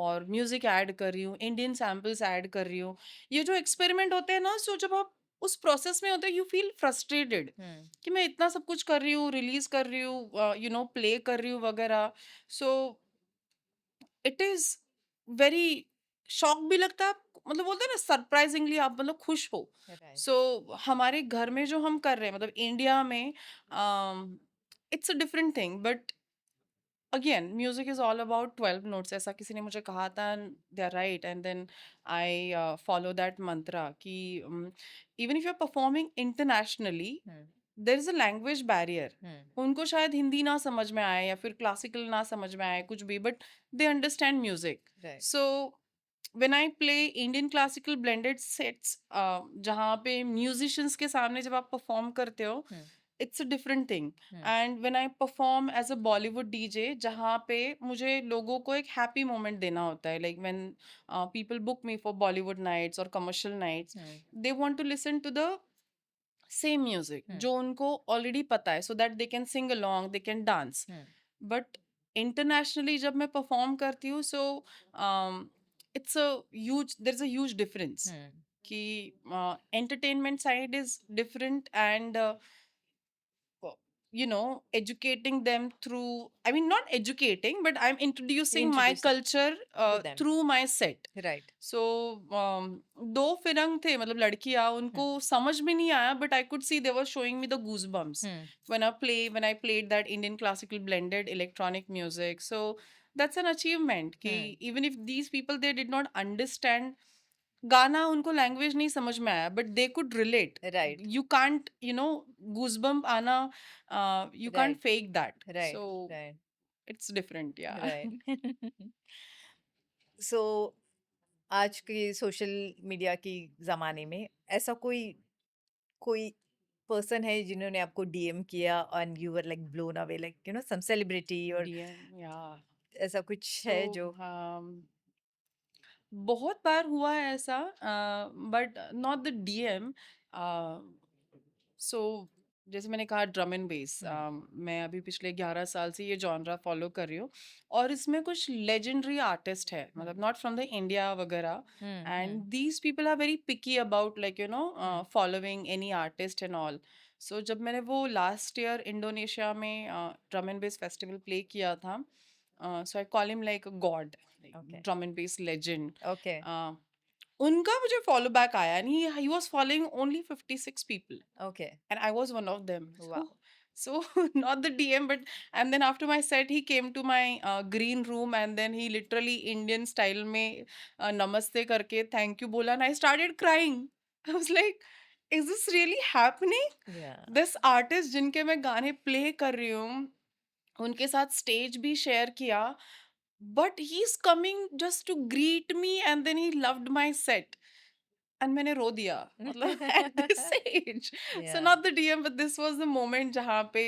और म्यूजिक ऐड कर रही हूँ इंडियन सैम्पल्स ऐड कर रही हूँ ये जो एक्सपेरिमेंट होते हैं ना सो जब आप उस प्रोसेस में होते हैं यू फील फ्रस्ट्रेटेड हम्म, कि मैं इतना सब कुछ कर रही हूँ रिलीज कर रही हूँ यू नो प्ले कर रही हूँ वगैरह so it is very shock भी लगता है मतलब बोलते हैं ना सरप्राइजिंगली आप मतलब खुश हो राइट, सो हमारे घर में जो हम कर रहे हैं मतलब इंडिया में it's a different thing but again music is all about 12 notes ऐसा किसी ने मुझे कहा था they are right and then I follow that mantra कि even if you are performing internationally hmm, there is a language barrier hmm, उनको शायद हिंदी ना समझ में आए या फिर क्लासिकल ना समझ में आए कुछ भी but they understand music right, so when I play Indian classical blended sets जहाँ पे म्यूजिशियंस के सामने जब आप परफॉर्म करते हो hmm, it's a different thing hmm, and when I perform as a Bollywood DJ जहाँ पे मुझे लोगों को एक हैप्पी मोमेंट देना होता है like when people book me for Bollywood nights और commercial nights hmm, they want to listen to the same music hmm, जो उनको ऑलरेडी पता है so that they can sing along they can dance hmm, but internationally जब मैं perform करती हूँ so it's a huge there is a huge difference hmm, कि entertainment side is different and you know educating them through I mean not educating but I'm introducing my introducing culture to them through my set right, so दो फिरंग थे मतलब लड़कियां हम्म, उनको समझ में नहीं आया but I could see they were showing me the goosebumps hmm, when I played that Indian classical blended electronic music so that's an achievement कि हम्म, even if these people they did not understand गाना उनको language नहीं समझ में आया but they could relate right, you can't you know goosebump आना you can't right, fake that so right, right, it's different yeah right so आज के social media की ज़माने में ऐसा कोई कोई पर्सन है जिन्होंने आपको डीएम किया and you were like blown away like you know some celebrity और डीएम या ऐसा कुछ सो है जो बहुत बार हुआ है ऐसा, बट नॉट द डीएम। सो जैसे मैंने कहा ड्रम एंड बेस, मैं अभी पिछले 11 साल से ये जॉनरा फॉलो कर रही हूँ, और इसमें कुछ लेजेंडरी आर्टिस्ट है, मतलब नॉट फ्रॉम द इंडिया वगैरह, and these people are very picky about like following any artist and all. So जब मैंने वो लास्ट ईयर इंडोनेशिया में drum and bass festival play किया था, so I call him like a god, Okay. Drum and bass legend. Okay. उनका मुझे follow back आया, and he was following only 56 people, Okay. and I was one of them. Wow. So not the DM, but and then after my set, he came to my green room, and then he literally Indian style में namaste करके thank you बोला, and I started crying. I was like, is this really happening? Yeah. This artist जिनके मैं गाने play कर रही हूँ, उनके साथ stage भी share किया, but he's coming just to greet me, and then he loved my set. And मैंने रो दिया, मतलब at this age. So Yeah. Not the DM, but this was the moment जहाँ पे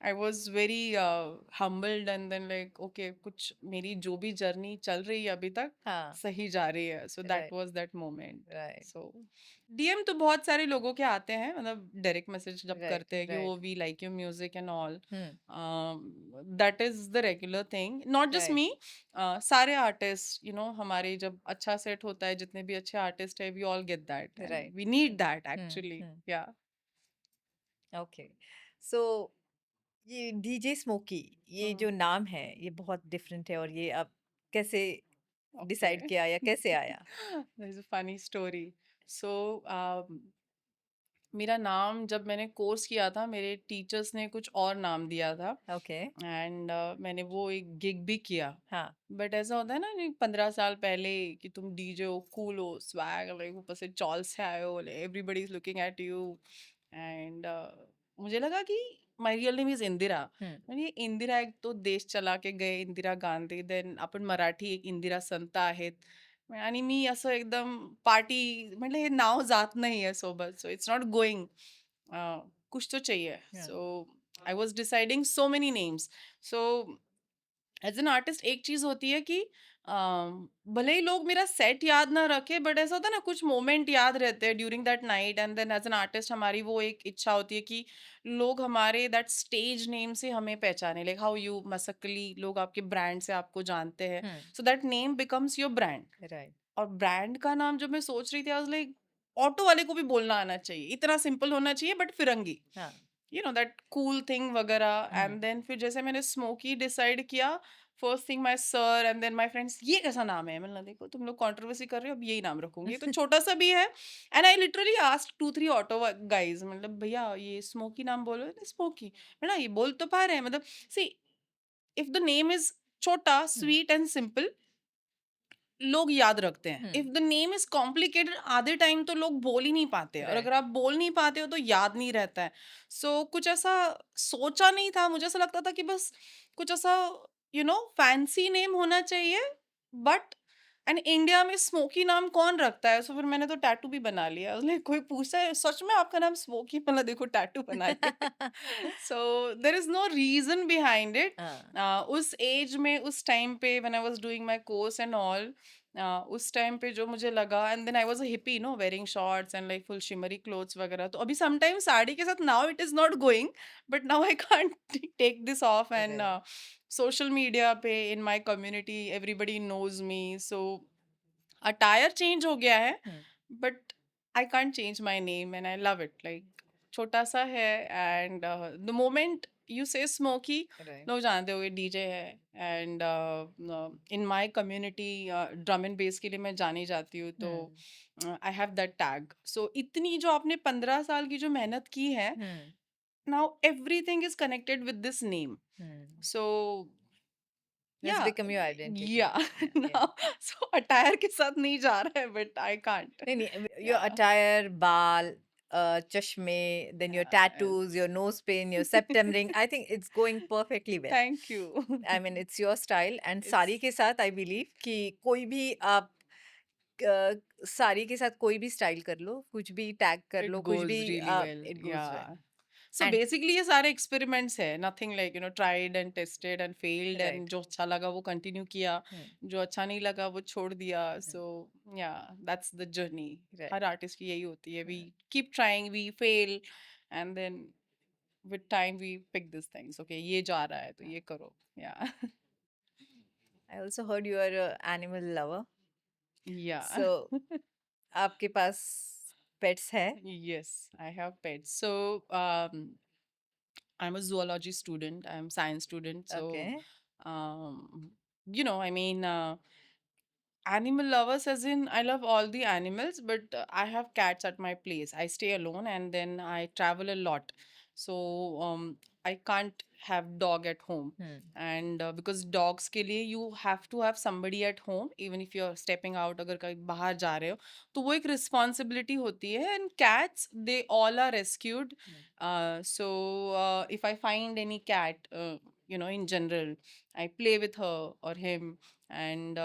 I was very humbled, and then like okay, कुछ मेरी जो भी जर्नी चल रही है अभी तक हाँ. सही जा रही है। So that Right. Was that moment. Right. So DM तो बहुत सारे लोगों के आते हैं, मतलब डायरेक्ट मैसेज जब Right. करते हैं कि वो Right. We like your music and all, Hmm. That is the regular thing, not just Right. Me. सारे आर्टिस्ट हमारे जब अच्छा सेट होता है, जितने भी अच्छे आर्टिस्ट है, we all get that and Right. We need that Hmm. Actually, Hmm. Yeah. Okay. So ये डीजे स्मोकी, ये जो नाम है ये बहुत डिफरेंट है, और ये आप कैसे डिसाइड ओके। किया या कैसे आया? There is a funny story. So मेरा नाम जब मैंने कोर्स किया था, मेरे टीचर्स ने कुछ और नाम दिया था, ओके. एंड मैंने वो एक गिग भी किया। हाँ. बट ऐसा होता है ना, 15 साल पहले, कि तुम डीजे हो, कूल हो, स्वैग, लाइक ऊपर से चॉल से आए हो, everybody is looking at you, and मुझे लगा कि my real name is Indira. म्हणजे इंदिरा एक तो देश चला के गए, इंदिरा गांधी, देन आपण मराठी एक इंदिरा संत आहेत, आणि मी असं एकदम पार्टी, म्हटलं हे नाव जात नाहीये सोबत, सो इट्स नॉट गोइंग, कुछ तो चाहिए। Yeah. So I was deciding so many names. So as an artist एक चीज होती है कि भले ही लोग मेरा सेट याद ना रखे, बट ऐसा होता है ना, कुछ मोमेंट याद रहते हैं during that night, and then as an artist हमारी वो एक इच्छा होती है कि लोग हमारे दैट स्टेज नेम से हमें पहचाने, लाइक हाउ यू मसकली, लोग आपके ब्रांड से आपको जानते हैं, so that name becomes your brand. Right. और ब्रांड का नाम जब मैं सोच रही थी, आई वाज लाइक, ऑटो वाले को भी बोलना आना चाहिए, इतना सिंपल होना चाहिए, बट फिरंगी, हाँ. दैट कूल थिंग वगैरह। हम्म. एंड देन फिर जैसे मैंने स्मोकी डिसाइड किया, first thing my sir and then my friends, ये कैसा नाम है, मैंने देखो तुम लोग कंट्रोवर्सी कर रहे हो, अब यही नाम रखूंगी, ये तो छोटा सा भी है। And I literally asked 2-3 auto guys, मतलब भैया ये स्मोकी नाम बोलो, स्मोकी, मैं ना ये बोल तो पा रहे हैं, मतलब सी, इफ द नेम इज छोटा, स्वीट एंड सिंपल, लोग याद रखते हैं। If the name is complicated, आधे टाइम तो लोग बोल ही नहीं पाते, और Right. अगर आप बोल नहीं पाते हो तो याद नहीं रहता है। सो कुछ ऐसा सोचा नहीं था, मुझे ऐसा लगता था कि बस कुछ ऐसा फैंसी नेम होना चाहिए, बट एंड इंडिया में स्मोकी नाम कौन रखता है, सो फिर मैंने तो टैटू भी बना लिया। कोई पूछता है सच में आपका नाम स्मोकी, मतलब देखो टैटू बना लिया। So there is no reason behind it. हाँ. उस एज में, उस टाइम पे when I was doing my course and all, उस टाइम पे जो मुझे लगा, and then I was a hippie, wearing shorts and like full shimmery clothes वगैरह, तो अभी समटाइम साड़ी के साथ, now it is not going, but now I can't take this off, and Right. Social media पे इन my community everybody knows me, so attire change हो गया है, hmm. But I can't change my name, and I love it, like छोटा सा है, and the moment you say Smoky, Right. लोग जानते होंगे डीजे है, and in my community drum and bass के लिए मैं जानी जाती हूँ, तो I have that tag. So इतनी जो आपने 15 साल की जो मेहनत की है, now everything is connected with this name, so That's या, become your identity. या Yeah. Yeah. Now so attire के साथ नहीं जा रहा है, बट आई कांट, नहीं नहीं, your या, attire, बाल, चश्मे, then your tattoos, your nose pin, your septum ring, I think it's going perfectly well. Thank you. I mean, it's your style, and It's sari के साथ I believe कि कोई भी आप साड़ी के साथ कोई भी स्टाइल कर लो, कुछ भी टैग कर it लो, कुछ goes भी really well, it goes well. yeah। So And basically ये सारे एक्सपेरिमेंट्स है, nothing like tried and tested and failed, and right. जो अच्छा लगा वो कंटिन्यू किया, Hmm. जो अच्छा नहीं लगा वो छोड़ दिया. Hmm. So yeah that's the journey. Right. हर आर्टिस्ट की यही होती है. We Hmm. Keep trying, we fail, and then with time we pick this things. Okay, ये जा रहा है तो ये करो. या I also heard you are a animal lover. या So आपके पास pets है? yes, I have pets. So I'm a zoology student. I'm science student. So Okay. um, I mean, animal lovers, as in I love all the animals, but I have cats at my place. I stay alone and then I travel a lot. So I can't have dog at home. Hmm. And because dogs के लिए you have to have somebody at home, even if you're stepping out, अगर कहीं बाहर जा रहे हो तो वो एक responsibility होती है. And cats, they all are rescued. So if I find any cat, in general, I play with her or him, and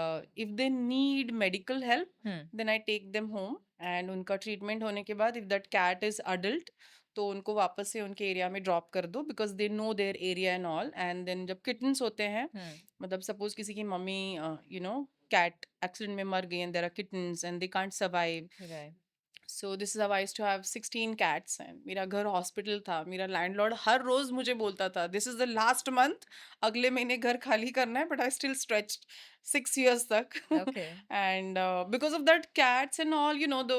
if they need medical help, Hmm. then I take them home, and उनका treatment होने के बाद if that cat is adult, तो उनको वापस से उनके area में ड्रॉप कर दो, because they know their area and all. And then जब kittens होते हैं, Hmm. मतलब suppose किसी की मम्मी cat accident में मर गई and there are kittens and they can't survive. Right. So this is how I used to have 16 cats, and मेरा घर हॉस्पिटल था. मेरा लैंडलॉर्ड हर रोज मुझे बोलता था, this is the last month, अगले महीने घर खाली करना है. But I still stretched 6 years तक. Okay. And because of that cats and all, the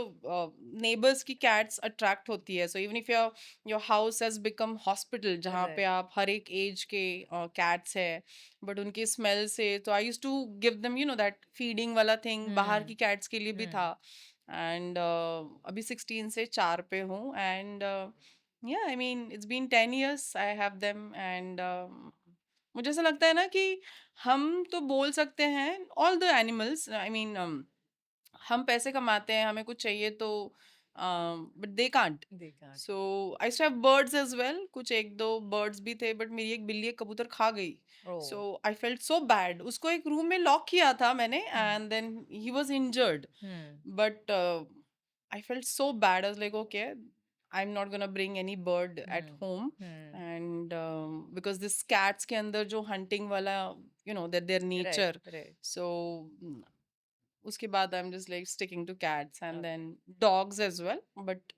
neighbours की कैट्स अट्रैक्ट होती है. So even if your house has become hospital, जहाँ पे Right. आप हर एक एज के कैट्स है, बट उनकी स्मेल से, तो I use to give them that feeding वाला थिंग. बाहर Hmm. की कैट्स के लिए भी Hmm. था. एंड अभी 16 से 4 पे हूँ. And yeah I mean it's been 10 years I have them. एंड मुझे ऐसा लगता है ना कि हम तो बोल सकते हैं all the animals, I mean हम पैसे कमाते हैं, हमें कुछ चाहिए तो, but they can't. They can't. So I have birds as well. कुछ एक दो बर्ड्स भी थे, बट मेरी एक बिल्ली एक कबूतर खा गई. So Oh. I felt so bad. उसको एक रूम में लॉक किया था मैंने, Hmm. And then he was injured. Hmm. But I felt so bad. I was like, okay, I'm not gonna bring any bird at Hmm. home. Hmm. And because this cats के अंदर जो hunting वाला, that their Right. nature. Right. So उसके बाद I'm just like sticking to cats, and Okay. then dogs as well. But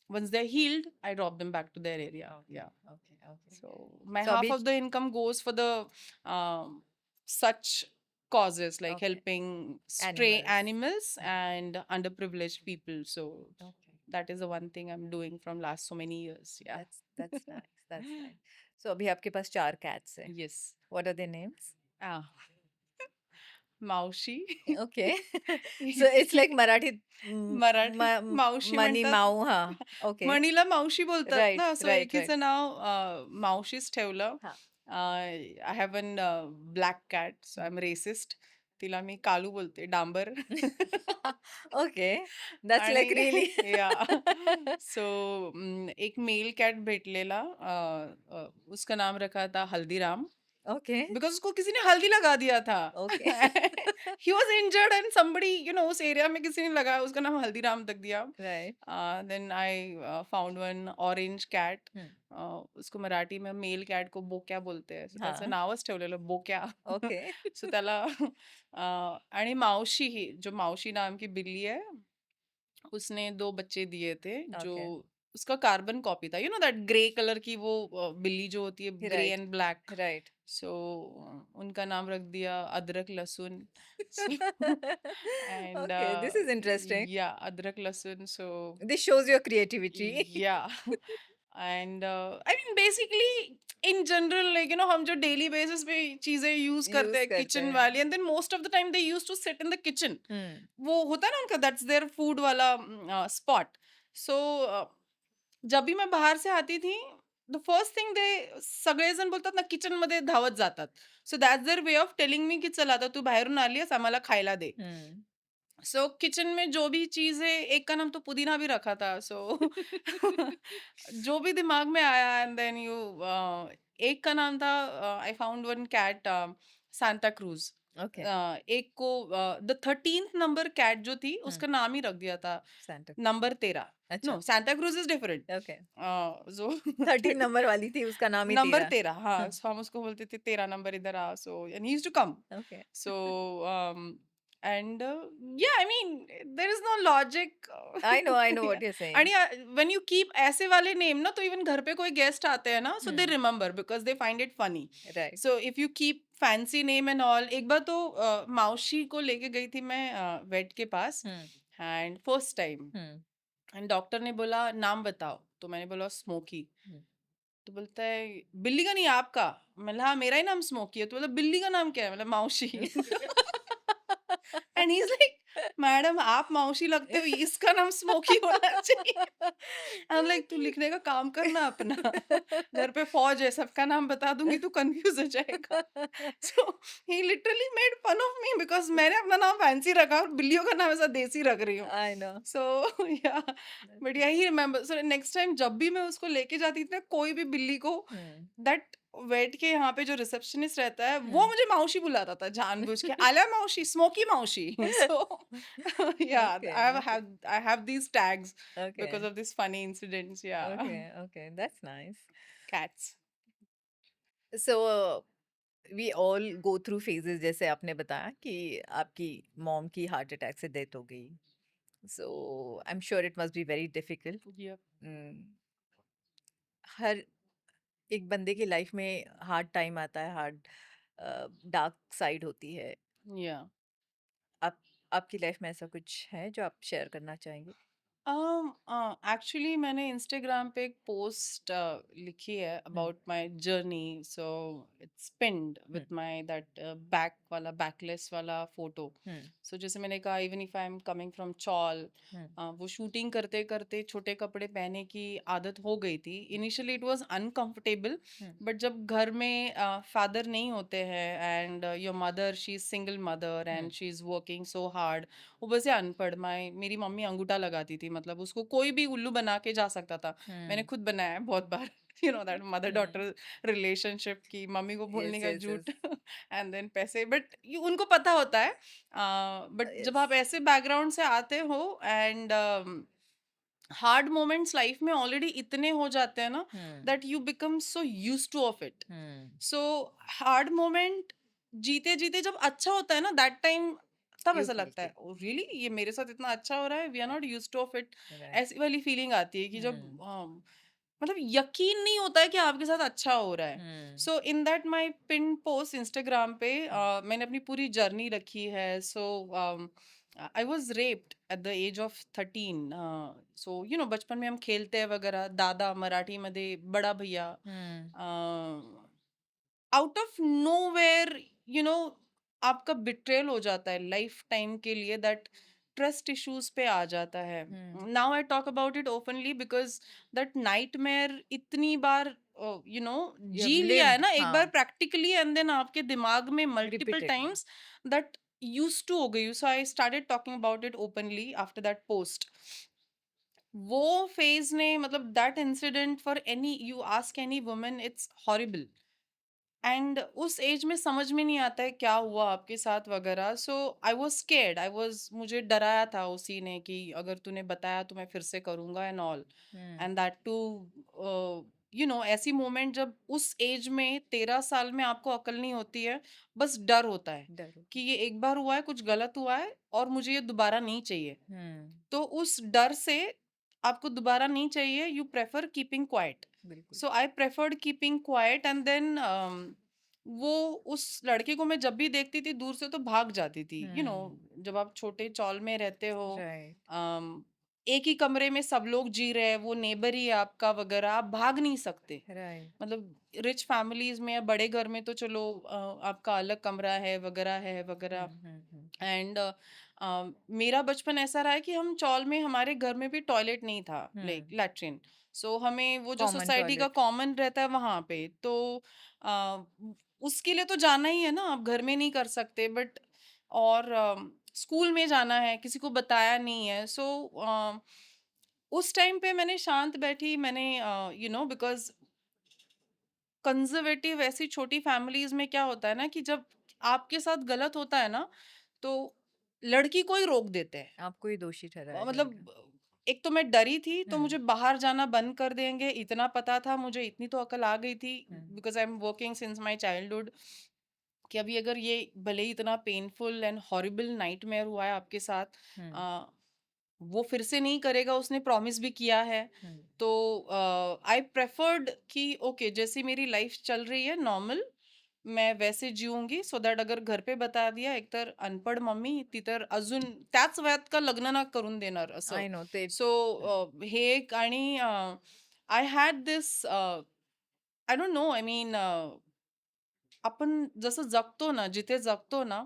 once they're healed, I drop them back to their area. Okay. Yeah. Okay. Okay. So my So half अभी of the income goes for the such causes, like Okay. helping stray Animals. animals and underprivileged people. So Okay. that is the one thing I'm doing from last so many years. Yeah. That's nice. That's nice. So अभी आपके पास 4 cats है. Yes. What are their names? Ah. Maushi. Okay. So it's like Marathi Marathi मावशी money म्हणतात. माऊ हाँ. Okay. मणीला मावशी बोलतात Right. ना, सो Right. एकीचं Right. नाव मावशीच ठेवलं. हाँ. I have an black cat, so I am racist. तिला मी कालू बोलते, डांबर. Okay. That's like आणि really. या सो एक मेल कैट भेटलेला. उसका नाम रखा था हल्दीराम, Okay. बिकॉज उसको किसी ने हल्दी लगा दिया था. Okay. He was injured and somebody उस एरिया में किसी ने लगाया, उसका नाम हल्दीराम तक दिया. Right. Then I found one orange cat. उसको मराठी में मेल कैट को बोक्या बोलते हैं. So त्याचं हाँ. नावच ठेवलेलं बोक्या. Okay. सो त्याला आणि मावशी, ही जो मावशी नाम की बिल्ली है, उसने 2 बच्चे दिए थे, जो Okay. उसका कार्बन कॉपी था. दैट ग्रे कलर की वो बिल्ली जो होती है, grey Right. And black. Right. सो उनका नाम रख दिया अदरक लहसुन. And Okay. This is interesting. या अदरक लहसुन. सो This shows your creativity. या and I mean basically in general, like हम जो डेली बेसिस पे चीजें यूज करते Use हैं करते किचन हैं. वाली, and then most of the time they use to sit in the kitchen. Hmm. वो होता है ना उनका, दैट्स देयर फूड वाला स्पॉट. सो जब भी मैं बाहर से आती थी, द फर्स्ट थिंग दे सगळेजण बोलतात ना, किचन मध्ये धावत जातात. So that's there way of telling me की चल आता तू बाहेरून आली आहेस, आम्हाला खायला दे. Hmm. सो किचन में जो भी चीज है, एक का नाम तो पुदीना भी रखा था. सो जो भी दिमाग में आया, एंड देन एक का नाम था, I found one cat Santa Cruz. Okay. एक को द 13th नंबर कैट जो थी, Hmm. उसका नाम ही रख दिया था Santa. नंबर 13. नो, अच्छा, Santa cruise is different. Okay. So 13 number वाली थी, उसका नाम ही नंबर 13। 13, हाँ, सो हम उसको बोलते थे 13 नंबर इधर आ, so and he used to come. Okay. So, and yeah, I mean, there is no logic. I know Yeah. What you are And saying. yeah, when you keep ऐसे वाले नेम ना, तो इवन घर पे कोई guest आते हैं ना, so they hmm, remember because they find it funny. Right. So if you keep fancy name and all, एक बार तो मौसी को लेके गई थी मैं वेट के पास, hmm, and first time, hmm, and doctor ने बोला नाम बताओ, तो मैंने बोला स्मोकी। हुँ। तो बोलता है बिल्ली का नहीं आपका। मैंने हाँ मेरा ही नाम स्मोकी है। तो बोला बिल्ली का नाम क्या है? मतलब मौसी। And he is like madam आप मौसी लगते हो, इसका नाम स्मोकी होना चाहिए। आई एम लाइक तू लिखने का काम करना अपना। घर पे फौज है, सबका नाम बता दूंगी तू कंफ्यूज हो जाएगा। So he literally made fun of me because मैंने अपना नाम फैंसी रखा और बिल्लियों का नाम ऐसा देसी रख रही हूँ। I know. सो या बट या ही रिमेम्बर, सो नेक्स्ट टाइम जब भी मैं उसको लेके जाती थी ना कोई भी बिल्ली को, हुँ, दैट वेट के यहाँ पे जो रिसेप्शनिस्ट रहता है वो हुँ। मुझे मौसी बुलाता था जानबूझ के, आला मौसी, स्मोकी मौसी। So yeah okay, okay, I have these tags okay, because of this funny incidents. Yeah okay, okay, that's nice. Cats. So we all go through phases, जैसे आपने बताया कि आपकी मॉम की हार्ट अटैक से डेथ हो गई। So I am sure it must be very difficult. Yup. हर एक बंदे की लाइफ में हार्ड टाइम आता है, हार्ड डार्क साइड होती है। या आप आपकी लाइफ में ऐसा कुछ है जो आप शेयर करना चाहेंगे? एक्चुअली मैंने इंस्टाग्राम पे एक पोस्ट लिखी है hmm, about my journey, so it's pinned hmm, with my that back वाला बैकलेस वाला फोटो। हुँ, सो जैसे मैंने कहा even if I am coming from chawl, hmm, वो शूटिंग करते करते छोटे कपड़े पहनने की आदत हो गई थी। Initially it was uncomfortable, hmm, but जब घर में फादर नहीं होते हैं and your mother she is single mother hmm, and she is working so hard, वो वैसे अनपढ़, मेरी मम्मी अंगूठा लगाती थी, मतलब उसको कोई भी उल्लू बना के जा सकता था। मैंने हुँ, खुद बनाया है बहुत बार। You know that mother hmm. Daughter relationship की, मम्मी को बोलने यस, का यस, झूठ। यस। एंड देन पैसे, बट उनको पता होता है। बट जब यस। आप ऐसे बैकग्राउंड से आते हो एंड हार्ड मोमेंट्स लाइफ में ऑलरेडी इतने हो जाते हैं ना, hmm, that you become so use to of it. Hmm, so hard moment जीते जीते जब अच्छा होता है ना, दैट टाइम तब यू ऐसा फील लगता है गुड। ओ रियली ये मेरे साथ इतना अच्छा हो रहा है, we are not use to of it. Right. ऐसी वाली फीलिंग आती है कि जब हुँ, मतलब यकीन नहीं होता है कि आपके साथ अच्छा हो रहा है। हुँ, so in that my pin post Instagram पे हुँ, मैंने अपनी पूरी जर्नी रखी है। So I was raped at the age of 13। So you know बचपन में हम खेलते हैं वगैरह, दादा मराठी मध्ये बड़ा भैया, hmm, out of nowhere, you know आपका बिट्रेल हो जाता है लाइफ टाइम के लिए, दैट ट्रस्ट इश्यूज पे आ जाता है। Hmm. Now I talk about it openly because that nightmare इतनी बार यू नो यू हैव जी लिया है लिव्ड, ना एक बार हाँ, प्रैक्टिकली, एंड देन आपके दिमाग में multiple repeatedly. Times that use to हो गई। So I started talking about it openly after that post. वो फेज ने, मतलब that incident, for any you ask any woman, it's horrible. And उस age में समझ में नहीं आता है क्या हुआ आपके साथ वगैरह। सो आई वॉज स्केर्ड, मुझे डराया था उसी ने कि अगर तूने बताया तो मैं फिर से करूंगा and all. Hmm, and that too you know ऐसी मोमेंट जब उस एज में 13 साल में आपको अकल नहीं होती है, बस डर होता है डर कि होता है। ये एक बार हुआ है, कुछ गलत हुआ है और मुझे ये दोबारा नहीं चाहिए। हुँ, तो उस डर से आपको दोबारा नहीं चाहिए, यू प्रेफर कीपिंग क्वाइट। बिल्कुल। So I preferred keeping quiet, and then वो उस लड़के को मैं जब भी देखती थी दूर से तो भाग जाती थी। यू नो हुँ, जब आप छोटे चौल में रहते हो, राइट, um, एक ही कमरे में सब लोग जी रहे हैं, वो नेबर ही है आपका वगैरह, आप भाग नहीं सकते। राइट। मतलब रिच फैमिलीज में या बड़े घर में तो चलो आपका अलग कमरा है हुँ, वगैरह। हुँ, हुँ, एंड मेरा बचपन ऐसा रहा है कि हम चौल में, हमारे घर में भी टॉयलेट नहीं था, लाइक हुँ, लैट्रिन। सो हमें वो जो कॉमन सोसाइटी का टॉयलेट। कॉमन रहता है वहां पे, तो अ, उसके लिए तो जाना ही है ना, आप घर में नहीं कर सकते। बट और स्कूल में जाना है, किसी को बताया नहीं है। सो उस टाइम पे मैंने शांत बैठी, मैंने यू नो बिकॉज कंजर्वेटिव ऐसी छोटी फैमिलीज में क्या होता है ना कि जब आपके साथ गलत होता है ना, तो लड़की को ही रोक देते हैं। आपको ही दोषी ठहराया मतलब जाएगा। एक तो मैं डरी थी, तो मुझे हम्म बाहर जाना बंद कर देंगे इतना पता था मुझे, इतनी तो अकल आ गई थी, hmm because I am working since my childhood, कि अभी अगर ये भले ही इतना पेनफुल एंड हॉरिबल नाइटमेयर हुआ है आपके साथ, हम्म आ, वो फिर से नहीं करेगा, उसने प्रॉमिस भी किया है। हम्म तो आई प्रेफर्ड कि ओके, जैसी मेरी लाइफ चल रही है नॉर्मल, मैं वैसे जीऊंगी, सो दॅट अगर घर पे बता दिया, एकतर अनपढ मम्मी ती तर अजून त्याच वयात का लग्न ना करून देणार असं. आय नो ते सो हे एक, आणि I had this, I don't know, I mean आपण जसं जगतो ना, जिथे जगतो ना,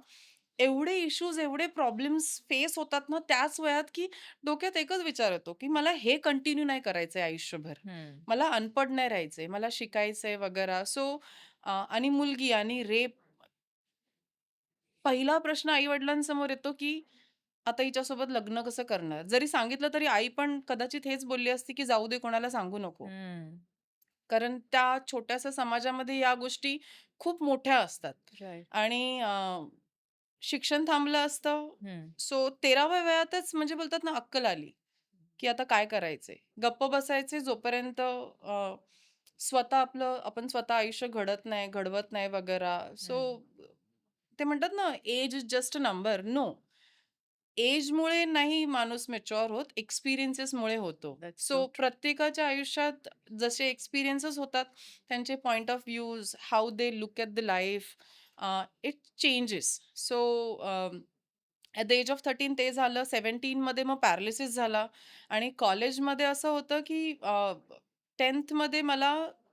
एवढे इश्यूज, एवढे प्रॉब्लेम्स फेस होतात ना त्याच वयात, की डोक्यात एकच विचार येतो, की मला हे कंटिन्यू नाही करायचंय आयुष्यभर. हम्म मला अनपढ नाही राहायचंय, मला शिकायचंय वगैरे. सो आणि मुलगी आणि रेप, पहिला प्रश्न आई-वडिलांसमोर येतो, की आता हिच्यासोबत लग्न कसं करणार? जरी सांगितलं तरी आई पण कदाचित हेच बोलली असती, की जाऊ दे, कोणाला सांगू नको. हम्म कारण त्या छोट्याशा समाजामध्ये या गोष्टी खूप मोठ्या असतात. राईट आणि शिक्षण थांबलं असतं. हम्म सो 13व्या वयातच म्हणजे बोलतात ना, अक्कल आली, की आता काय करायचंय? गप्प बसायचे जोपर्यंत स्वतः आपलं, आपण स्वतः आयुष्य घडवत नाही वगैरे. सो हम्म ते म्हणतात ना, age is just a number. No, एजमुळे नाही माणूस मॅच्युअर होत, एक्सपिरियन्सेसमुळे होतो. दॅट्स सो सो प्रत्येकाच्या आयुष्यात जसे एक्सपिरियन्सेस होतात, त्यांचे point of views, how they look at the life, it changes. So at the age of 13 ते झालं. 17मध्ये मग पॅरालिसिस झाला. आणि कॉलेजमध्ये असं होतं, की 10th मध्ये मला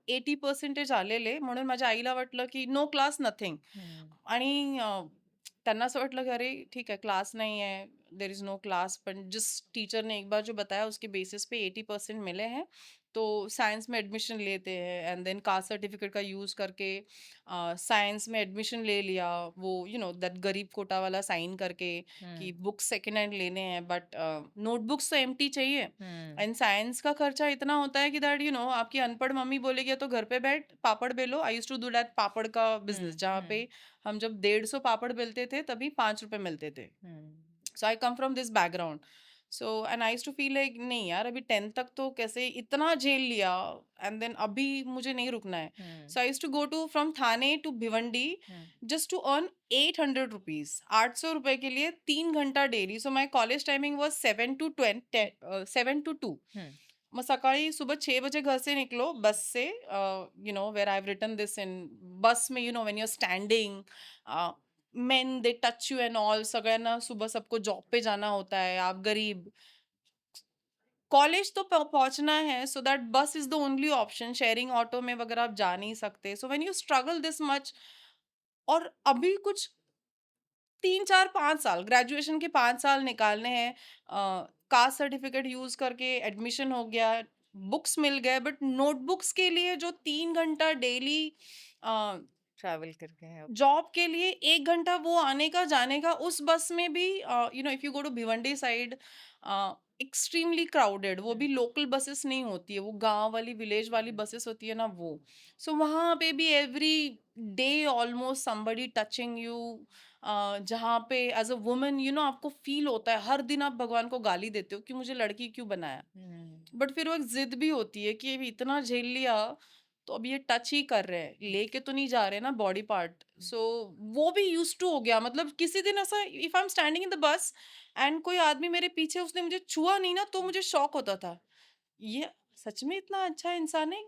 80% आलेले, म्हणून माझ्या आईला वाटलं, की नो क्लास नथिंग. हम्म आणि त्यांना असं वाटलं, की अरे ठीक है, क्लास नहीं है, देयर इज नो क्लास, पण जिस टीचर ने एक बार जो बताया उसके बेसिस पे 80% मिले हैं, तो साइंस में एडमिशन लेते हैं। एंड देन कास्ट सर्टिफिकेट का यूज करके साइंस में एडमिशन ले लिया, वो दैट गरीब कोटा वाला साइन करके, कि हम्म बुक्स सेकेंड हैंड लेने हैं, बट नोटबुक्स तो एम्प्टी चाहिए। हम्म एंड साइंस का खर्चा इतना होता है कि दैट आपकी अनपढ़ मम्मी बोलेगी, "या तो घर पे बैठ पापड़ बेलो।" I used to do that papad का बिजनेस, जहाँ पे हम्म हम जब 150 पापड़ बेलते थे, तभी 5 रुपए मिलते थे। Hmm so I come from this background. So and I too feel like, नहीं यार, अभी 10th तक तो कैसे इतना झेल लिया, एंड देन अभी मुझे नहीं रुकना है। Hmm so I to go to from Thane to Bhiwandi, hmm just to earn 800 rupees, 800 रुपए के लिए 3 घंटा daily. So my college timing was 7 to 2। हम्म मग सकाळी सुबह 6 बजे घर से निकलो बस से, where I have written this in bus में, when you are standing, men they touch you and all, सगळ्यांना सुबह सबको जॉब पे जाना होता है, आप गरीब, कॉलेज तो पहुंचना है, सो दैट बस is the only option, sharing auto में वगैरह आप जा नहीं सकते। So when you struggle this much, और अभी कुछ 3 4 5 साल, ग्रेजुएशन के 5 साल निकालने हैं, कास्ट सर्टिफिकेट यूज करके एडमिशन हो गया, बुक्स मिल गए, बट नोटबुक्स के लिए जो 3 घंटा डेली, ट्रैवल करके है अब जॉब के लिए 1 घंटा वो आने का जाने का, उस बस में भी, if you go to Bhiwandi side, extremely crowded, वो भी हम्म लोकल बसेस नहीं होती है, वो गांव वाली, विलेज वाली बसेस होती है ना, वो। सो वहाँ पे भी every day almost somebody touching you, जहाँ पे एज अ वुमन, आपको फील होता है, हर दिन आप भगवान को गाली देते हो कि मुझे लड़की क्यों बनाया। हम्म बट फिर वो एक जिद भी होती है कि अभी इतना झेल लिया, तो अब ये टच ही कर रहे हैं, लेके तो नहीं जा रहे ना बॉडी पार्ट। सो वो भी यूज टू हो गया, मतलब किसी दिन ऐसा, if I am standing in the bus and कोई आदमी मेरे पीछे, उसने मुझे छुआ नहीं ना, तो मुझे शॉक होता था, ये सच में इतना अच्छा इंसान है,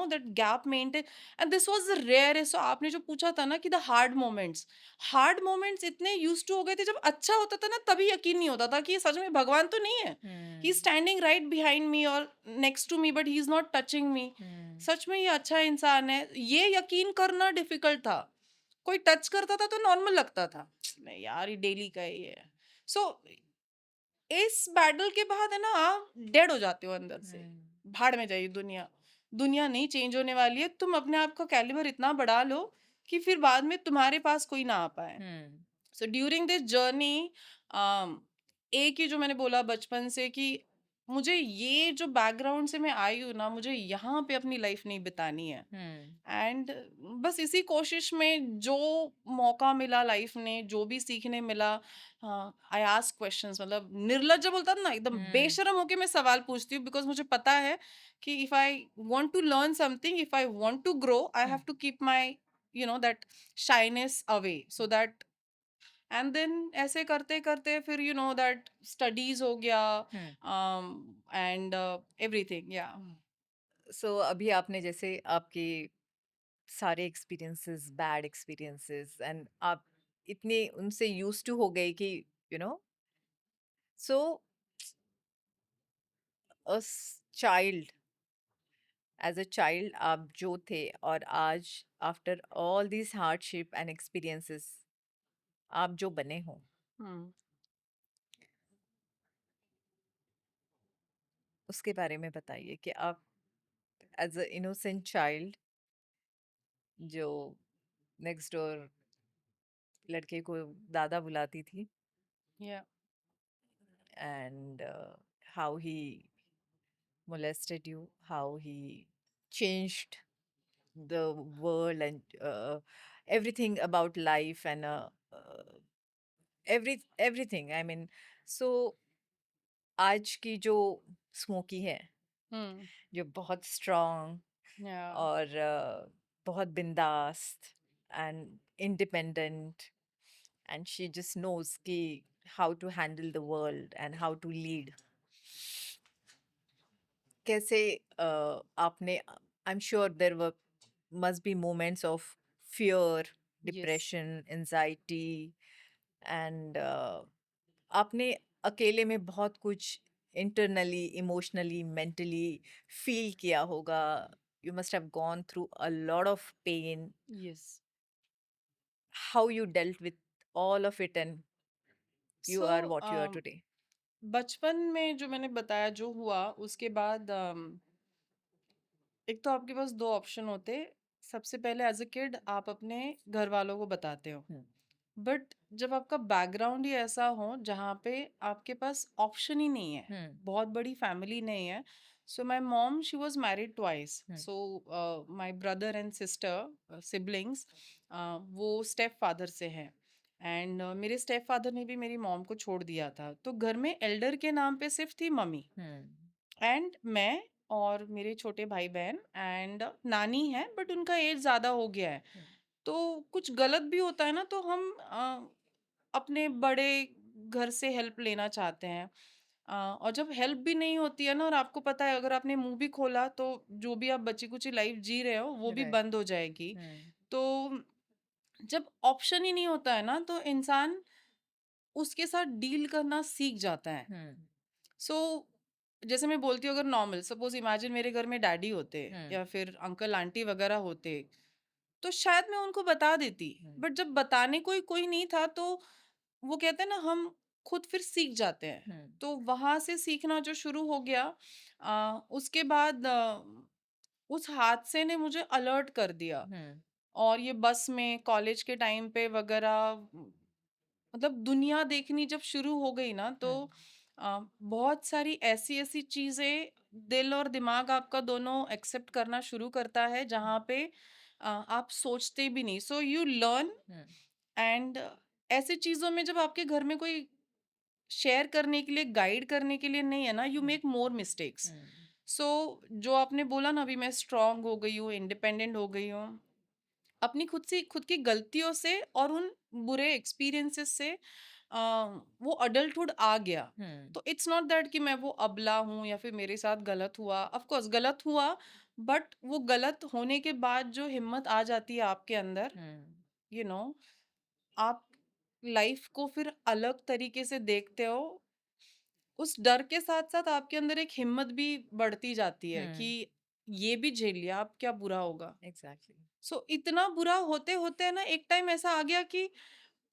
that gap maintain. And this was the rarest. So आपने जो पूछा था ना, कि द हार्ड मोमेंट्स इतने यूज टू हो गए थे, जब अच्छा होता था ना, तभी यकीन नहीं होता था कि ये सच में भगवान तो नहीं है, he is hmm standing right behind me और next to me, but he is not touching me. हम्म सच में ये अच्छा इंसान है, ये यकीन करना डिफिकल्ट था। कोई टच करता था तो नॉर्मल लगता था, नहीं यार, ये डेली का ही है। सो इस बैटल के बाद है ना, आप डेड हो जाते हो अंदर से, हम्म भाड़ में जाइए दुनिया। दुनिया नहीं चेंज होने वाली है, तुम अपने आप का कैलिबर इतना बढ़ा लो कि फिर बाद में तुम्हारे पास कोई ना आ पाए। हम्म सो ड्यूरिंग दिस जर्नी, एक ही जो मैंने बोला बचपन से, कि मुझे ये जो बैकग्राउंड से मैं आई हूँ ना, मुझे यहाँ पे अपनी लाइफ नहीं बितानी है। एंड बस इसी कोशिश में जो मौका मिला लाइफ ने, जो भी सीखने मिला, आई आस्क क्वेश्चंस, मतलब निर्लज्ज बोलता था ना, एकदम बेशरम होके मैं सवाल पूछती हूँ, बिकॉज मुझे पता है कि if I want to learn something, if I want to grow, I have to keep my that shyness away, so that and then ऐसे करते करते फिर दैट स्टडीज हो गया, एंड एवरीथिंग, या। सो अभी आपने जैसे आपके सारे एक्सपीरियंसेस, बैड एक्सपीरियंसेस, एंड आप इतने उनसे यूज टू हो गए कि you know so a child, as a child आप जो थे और आज after all this hardship and experiences आप जो बने हो, हम्म। उसके बारे में बताइए कि आप एज अ इनोसेंट चाइल्ड जो नेक्स्ट डोर लड़के को दादा बुलाती थी, या। and how he molested you, how he changed the world and everything about life and everything. I mean, so आज की जो स्मोकी है, हम्म। जो बहुत स्ट्रांग या। और बहुत बिंदास्त and independent, and she just knows ki how to handle the world and how to lead. कैसे आपने, I am sure there were must be moments of fear, yes. Depression, anxiety, and आपने अकेले में बहुत कुछ इंटरनली, इमोशनली, मेंटली फील किया होगा. You must have gone through a lot of pain. Yes. How you dealt with all of it and you so are what you are today. बचपन में जो मैंने बताया जो हुआ, उसके बाद एक तो आपके पास दो ऑप्शन होते। सबसे पहले एज अ किड आप अपने घर वालों को बताते हो, बट जब आपका बैकग्राउंड ही ऐसा हो जहाँ पे आपके पास ऑप्शन ही नहीं है, बहुत बड़ी फैमिली नहीं है। So my mom she was married twice, so my brother and sister siblings वो स्टेप फादर से हैं, एंड मेरे स्टेप फादर ने भी मेरी मॉम को छोड़ दिया था, तो घर में एल्डर के नाम पे सिर्फ थी मम्मी एंड मैं और मेरे छोटे भाई बहन, एंड नानी है बट उनका एज ज़्यादा हो गया है। तो कुछ गलत भी होता है ना, तो हम अपने बड़े घर से हेल्प लेना चाहते हैं, और जब हेल्प भी नहीं होती है ना, और आपको पता है अगर आपने मुंह भी खोला तो जो भी आप बची कुची लाइफ जी रहे हो वो भी राइट. बंद हो जाएगी। तो जब ऑप्शन ही नहीं होता है ना, तो इंसान उसके साथ डील करना सीख जाता है। सो जैसे मैं बोलती हूँ, अगर नॉर्मल सपोज इमेजिन मेरे घर में डैडी होते या फिर अंकल आंटी वगैरह होते, तो शायद मैं उनको बता देती, बट जब बताने कोई कोई नहीं था, तो वो कहते हैं ना, हम खुद फिर सीख जाते हैं। तो वहां से सीखना जो शुरू हो गया, उसके बाद उस हादसे ने मुझे अलर्ट कर दिया। और ये बस में कॉलेज के टाइम पे वगैरह, मतलब दुनिया देखनी जब शुरू हो गई ना, तो बहुत सारी ऐसी ऐसी चीजें दिल और दिमाग आपका दोनों एक्सेप्ट करना शुरू करता है, जहाँ पे आप सोचते भी नहीं, सो यू लर्न। एंड ऐसी चीजों में जब आपके घर में कोई शेयर करने के लिए, गाइड करने के लिए नहीं है ना, यू मेक मोर मिस्टेक्स। सो जो आपने बोला ना, अभी मैं स्ट्रांग हो गई हूँ, इंडिपेंडेंट हो गई हूँ, अपनी खुद की गलतियों से और उन बुरे एक्सपीरियंसेस से, वो अडल्टहुड आ गया। तो इट्स नॉट दैट कि मैं वो अबला हूँ या फिर मेरे साथ गलत हुआ, ऑफ कोर्स गलत हुआ, बट वो गलत होने के बाद जो हिम्मत आ जाती है आपके अंदर, यू नो आप लाइफ को फिर अलग तरीके से देखते हो। उस डर के साथ साथ आपके अंदर एक हिम्मत भी बढ़ती जाती है कि ये भी झेल लिया, अब क्या बुरा होगा। एग्जैक्टली. सो इतना बुरा होते होते है ना, एक टाइम ऐसा आ गया कि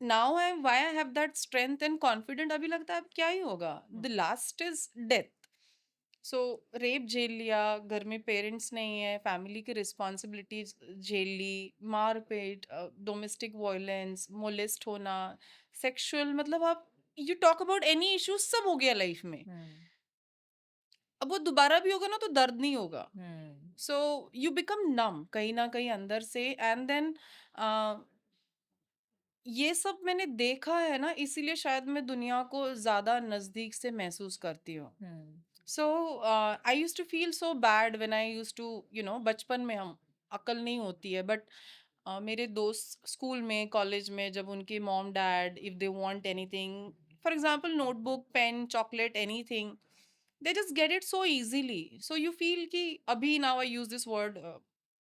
now I why I have that strength and confident, अभी लगता है अब क्या ही होगा, the last is death. So rape झेल लिया, घर में पेरेंट्स नहीं है, फैमिली की रिस्पॉन्सिबिलिटीज झेल ली, मारपीट, डोमेस्टिक वायलेंस, मोलेस्ट होना, सेक्सुअल, मतलब आप you talk about any issue, सब हो गया लाइफ में। अब वो दोबारा भी होगा ना तो दर्द नहीं होगा। हम्म सो यू बिकम नम कहीं ना कहीं अंदर से, एंड देन ये सब मैंने देखा है ना, इसीलिए शायद मैं दुनिया को ज्यादा नजदीक से महसूस करती हूँ। Hmm so I use to feel so bad when I use to बचपन में हम अक्ल नहीं होती है, बट मेरे दोस्त स्कूल में कॉलेज में जब उनके mom dad if they want anything, for example notebook pen chocolate anything, they just get it so easily. So you feel कि अभी now I use this word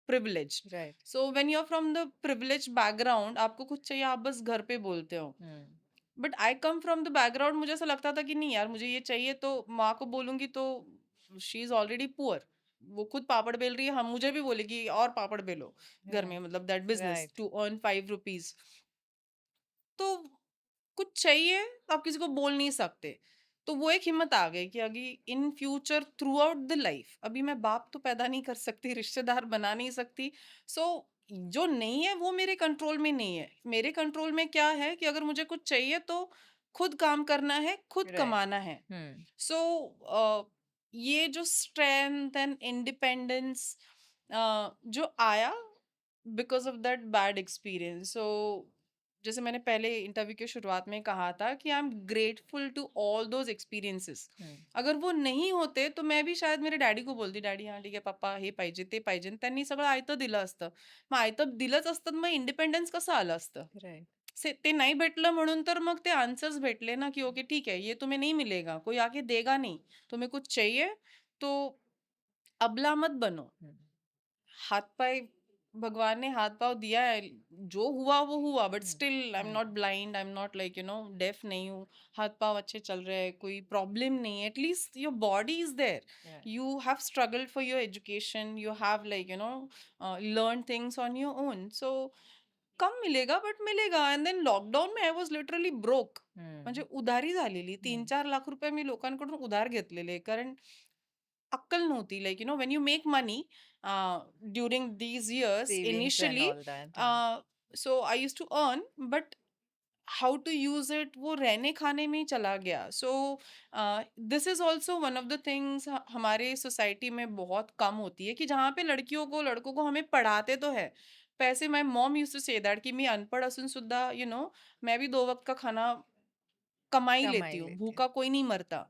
privileged. Right So when you're from the privileged background, आपको कुछ चाहिए आप बस घर पे बोलते हो, hmm but I come from the background, मुझे ऐसा लगता था कि नहीं यार मुझे ये चाहिए तो माँ को बोलूंगी तो शी इज ऑलरेडी पुअर, वो खुद पापड़ बेल रही है, हम मुझे भी बोलेगी और पापड़ बेलो घर में, मतलब that business right to earn 5 rupees. तो कुछ चाहिए तो आप किसी को बोल नहीं सकते। तो वो एक हिम्मत आ गई कि अभी in future through out the life, अभी मैं बाप तो पैदा नहीं कर सकती, रिश्तेदार बना नहीं सकती। सो जो नहीं है वो मेरे कंट्रोल में नहीं है। मेरे कंट्रोल में क्या है कि अगर मुझे कुछ चाहिए तो खुद काम करना है, खुद राइट कमाना है। हम्म सो ये जो स्ट्रेंथ एंड इंडिपेंडेंस जो आया because of that bad experience. So जैसे मैंने पहले इंटरव्यू की शुरुआत में कहा था कि I am grateful to all those experiences. हम्म अगर वो नहीं होते तो मैं भी शायद मेरे डॅडी को बोलती, डॅडी हा ठीक आहे पप्पा हे पाहिजे ते पाहिजे, आणि त्यांनी सगळं आयतं दिलं असतं। मग आयतं दिलंच असतं तर मग इंडिपेंडन्स कसं आलं असतं? राइट ते नाही भेटलं म्हणून तर मग ते आन्सर्स भेटले ना की ओके ठीक है ये तुम्हें नहीं मिलेगा, कोई आके देगा नहीं, तुम्हें कुछ चाहिए तो अबला मत बनो। हम्म हाथ पाय भगवान ने हाथ पाँव दिया है, जो हुआ वो हुआ, but hmm still I am hmm not blind, I am not like deaf नहीं हूँ। हाथ पाँव अच्छे चल रहे हैं, कोई प्रॉब्लम नहीं है, at least your body is there. Right you have struggled for your education, you have like learn things on your own. So कम मिलेगा बट मिलेगा। एंड देन लॉकडाऊन में आय वॉज लिटरली ब्रोक, म्हणजे हम्म उधारी झालेली, तीन हम्म चार लाख रुपये मी लोकांकडून उधार घेतलेले, कारण अक्कल नव्हती. Like when you make money during these years savings and initially, all that हाँ so I used to earn, but how to use it वो रहने खाने में ही चला गया। So this is also one of the things हमारे society में बहुत कम होती है, कि जहाँ पे लड़कियों को लड़कों को हमें पढ़ाते तो है पैसे। My mom use to say that कि मी अनपढ़ असून सुद्धा मैं भी 2 वक्त का खाना कमा ही लेती कमाई हूँ, लेते हैं भूखा कोई नहीं मरता।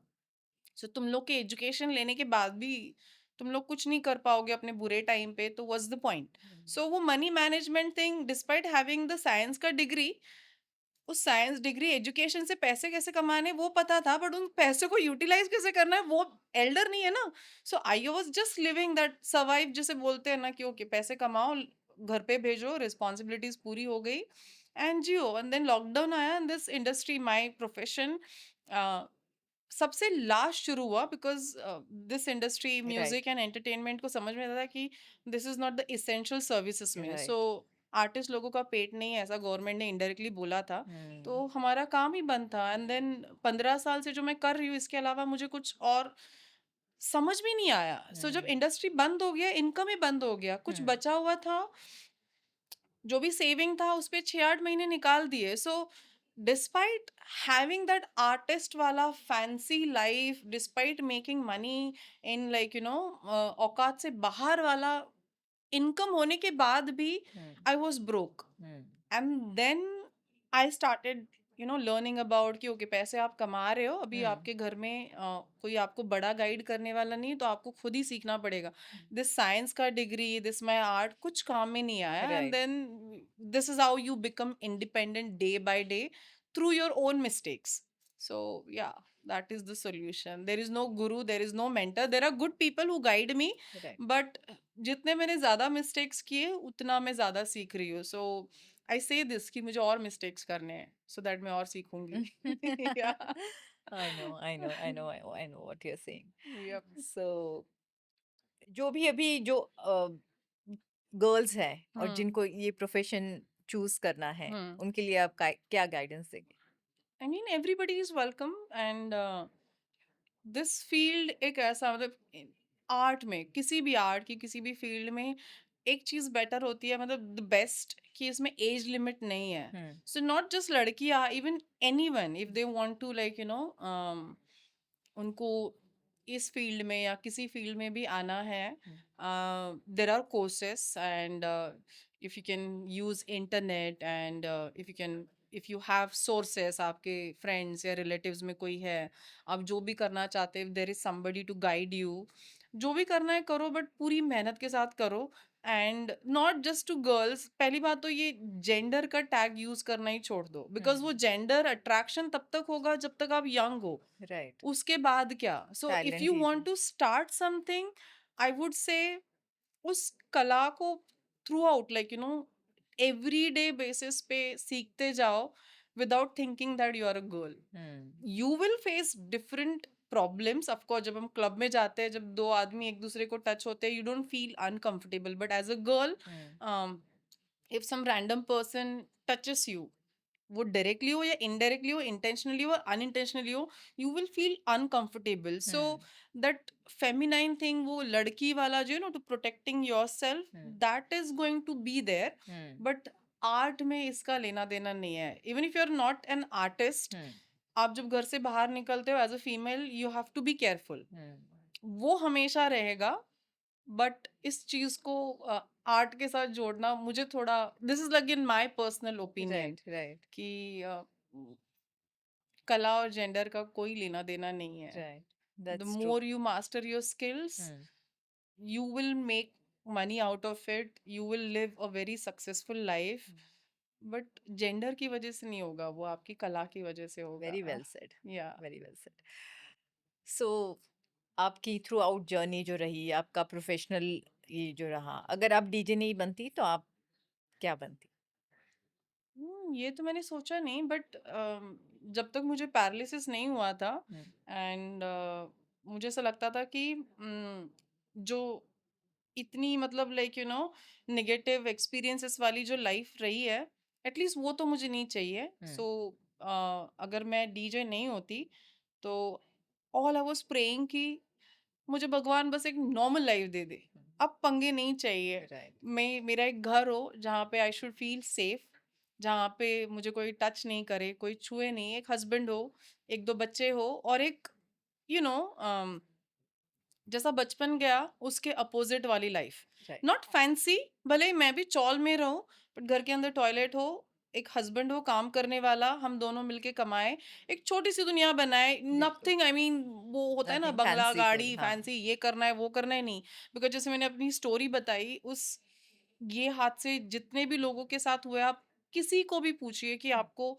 सो तुम लोग के एजुकेशन लेने के बाद भी तुम लोग कुछ नहीं कर पाओगे अपने बुरे टाइम पे, तो व्हाट्स द पॉइंट? सो वो money management thing, despite having the science का डिग्री, उस साइंस डिग्री एजुकेशन से पैसे कैसे कमाने वो पता था, बट उन पैसे को यूटिलाइज कैसे करना है वो एल्डर नहीं है ना। So I was just living that survive, जिसे बोलते हैं ना कि ओके पैसे कमाओ, घर पे भेजो, रिस्पॉन्सिबिलिटीज पूरी हो गई एंड जियो। एंड देन लॉकडाउन आया and this industry my profession सबसे लास्ट शुरू हुआ, because this industry right music and entertainment को समझ में आता था कि this is not the essential services में। सो राइट आर्टिस्ट लोगों का पेट नहीं है, ऐसा गवर्नमेंट ने इनडायरेक्टली बोला था। हम्म तो हमारा काम ही बंद था। एंड देन 15 साल से जो मैं कर रही हूँ इसके अलावा मुझे कुछ और समझ में नहीं आया। सो जब हम्म इंडस्ट्री बंद हो गया, इनकम ही बंद हो गया, कुछ हम्म बचा हुआ था, जो भी सेविंग था उस पे 6-8 महीने निकाल दिए। So despite having that artist वाला fancy life, despite making money in like औकात से बाहर वाला इनकम होने के बाद भी hmm I was broke. Hmm and then I started learning about कि ओके पैसे आप कमा रहे हो, अभी हम्म आपके घर में कोई आपको बड़ा गाइड करने वाला नहीं, तो आपको खुद ही सीखना पड़ेगा। दिस साइंस का डिग्री, दिस माय आर्ट कुछ काम में नहीं आया। And right then this is how you become independent day by day through your own mistakes. So yeah, that is the solution. There is no guru, there is no mentor, there are good people who guide me, right but जितने मैंने ज्यादा mistakes किए उतना मैं ज्यादा सीख रही हूँ। सो आई से दिस कि मुझे और मिस्टेक्स करने हैं सो दैट मैं और सीखूंगी। या I know what you're saying. Yup. So जो भी अभी जो गर्ल्स हैं और हम्म जिनको ये प्रोफेशन चूज करना है हम्म उनके लिए आप क्या गाइडेंस देंगे? I mean everybody is welcome. And this field एक ऐसा, मतलब आर्ट में, किसी भी आर्ट की किसी भी फील्ड में एक चीज बेटर होती है, मतलब द बेस्ट, कि इसमें एज लिमिट नहीं है। हम्म सो नॉट जस्ट लड़कियां, even anyone if they want to like उनको इस फील्ड में या किसी फील्ड में भी आना है, hmm, there are courses, and if you can use internet, and if you have sources, आपके फ्रेंड्स या रिलेटिव्स में कोई है, आप जो भी करना चाहते हैं, there is somebody to guide you. जो भी करना है करो, बट पूरी मेहनत के साथ करो। And not just to girls, पहली बात तो ये जेंडर का टैग यूज करना ही छोड़ दो, बिकॉज वो जेंडर अट्रैक्शन तब तक होगा जब तक आप यंग हो। राइट, उसके बाद क्या? So if talent you he want to start something, I would say उस कला को throughout, like every day basis पे सीखते जाओ, without thinking that you are a girl. Hmm, you will face different problems, of course. जब हम club में जाते हैं, जब दो आदमी एक दूसरे को टच होते हैं, you don't feel uncomfortable, but as a girl, hmm, if some random person touches you, वो डायरेक्टली हो या इनडायरेक्टली हो, इंटेंशनली हो अनइंटेंशनली हो, you will feel uncomfortable. So hmm, that feminine thing, वो लड़की वाला जो है ना, to protecting yourself, hmm, that is going to be there. Hmm, but art में इसका लेना देना नहीं है। Even if you are not an artist, हम्म, आप जब घर से बाहर निकलते हो as a female, you have to be careful. हम्म, वो हमेशा रहेगा। बट इस चीज को आर्ट के साथ जोड़ना मुझे थोड़ा, this is like in my personal opinion, right, right, कि कला और जेंडर का कोई लेना देना नहीं है। Right, the that's true, more you master your skills, hmm, you will make money out of it, you will live a very successful life, but gender की वजह से नहीं होगा, वो आपकी कला की वजह से वेरी होगा। वेल सेड, या वेरी वेल सेड। सो आपकी थ्रू आउट जर्नी जो रही, आपका प्रोफेशनल ये जो रहा, अगर आप डीजे नहीं बनती तो आप क्या बनती? ये तो मैंने सोचा नहीं, बट जब तक मुझे पैरालिसिस नहीं हुआ था, हम्म, एंड मुझे ऐसा लगता था कि जो इतनी, मतलब लाइक नेगेटिव एक्सपीरियंसेस वाली जो लाइफ रही है, एटलीस्ट वो तो मुझे नहीं चाहिए। हम्म, सो अगर मैं डीजे नहीं होती, तो ऑल आई वाज प्रेइंग कि मुझे भगवान बस एक नॉर्मल लाइफ दे दे, अब पंगे नहीं चाहिए। राइट, मैं, मेरा एक घर हो जहाँ पे आई शुड फील सेफ, जहाँ पे मुझे कोई टच नहीं करे, कोई छुए नहीं, एक हस्बैंड हो, एक दो बच्चे हो, और एक यू नो जैसा बचपन गया उसके अपोजिट वाली लाइफ। राइट, नॉट फैंसी, भले ही मैं भी चौल में रहूं, बट घर के अंदर टॉयलेट हो, एक हस्बैंड हो काम करने वाला, हम दोनों मिलके कमाए, एक छोटी सी दुनिया बनाए। बिल्कुल, नथिंग, आई मीन, वो होता है ना, नथिंग बंगला फैंसीफुल, गाड़ी हाँ, फैंसी, ये करना है वो करना है, नहीं। बिकॉज जैसे मैंने अपनी स्टोरी बताई, उस ये हादसे जितने भी लोगों के साथ हुए, आप किसी को भी पूछिए कि आपको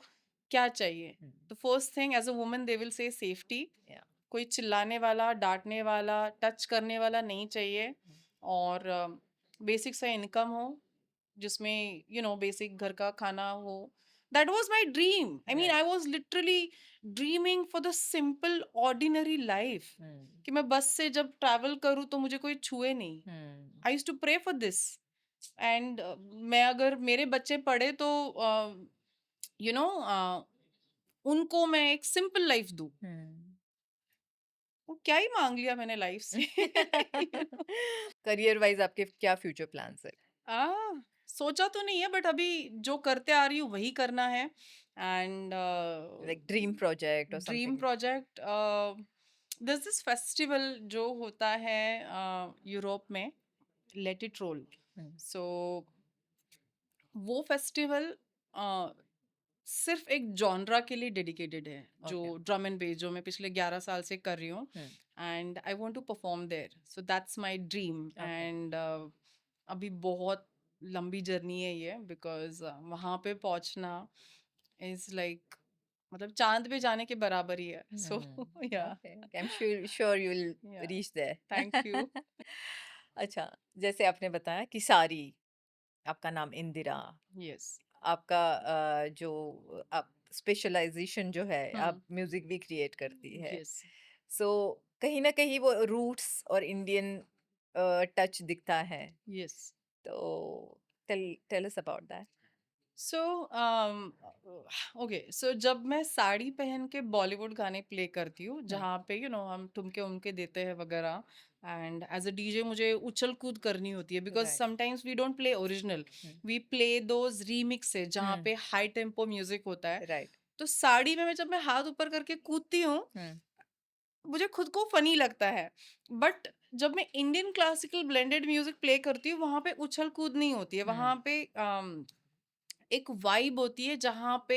क्या चाहिए, तो first thing as a woman they will say safety. या, कोई चिल्लाने वाला, डांटने वाला, टच करने वाला नहीं चाहिए, और बेसिक सा इनकम हो, जिसमें बेसिक घर का खाना हो। That was my dream, I mean, I right, was literally dreaming for the simple ordinary life, कि मैं बस से जब ट्रैवल करूँ तो मुझे कोई छुए नहीं। I used to pray for this. And मैं, अगर मेरे बच्चे पढ़े तो यू नो उनको मैं एक सिंपल लाइफ दूं। वो क्या ही मांग लिया मैंने लाइफ से। You know? करियर वाइज आपके क्या फ्यूचर प्लान्स है? आ, सोचा तो नहीं है, बट अभी जो करते आ रही हूँ वही करना है। एंड लाइक ड्रीम प्रोजेक्ट और dream something? Project, this this festival जो होता है यूरोप में, लेट इट रोल। सो वो फेस्टिवल सिर्फ एक जॉनरा के लिए डेडिकेटेड है, जो ओके, ड्रम एंड बेस, जो मैं पिछले 11 साल से कर रही हूँ, and I want to perform there. So that's my dream. Okay, and अभी बहुत लंबी जर्नी है ये, बिकॉज वहाँ पे पहुँचना इज लाइक, मतलब चांद पे जाने के बराबर ही है। सो yeah, okay, I am sure you will या, रीच देयर। Thank you. अच्छा, जैसे आपने बताया कि सारी, आपका नाम इंदिरा, यस। आपका जो आप स्पेशलाइजेशन जो है, आप हम्म। म्यूजिक भी क्रिएट करती है, यस। सो कहीं ना कहीं वो रूट्स और इंडियन टच दिखता है, यस। तो tell tell us about that. So okay, so जब मैं साड़ी पहन के बॉलीवुड गाने प्ले करती हूँ, जहाँ पे हम ठुमके उमके देते हैं वगैरह, एंड एज अ डीजे मुझे उछल कूद करनी होती है, because right, sometimes we don't play original, we play those remix है जहाँ पे हाई टेम्पो म्यूजिक होता है। राइट, तो साड़ी में मैं जब मैं हाथ ऊपर करके कूदती हूँ, मुझे खुद को फनी लगता है। बट जब मैं Indian classical blended music play करती हूँ, वहां पे उछल कूद नहीं होती है, वहां पे एक वाइब होती है जहाँ पे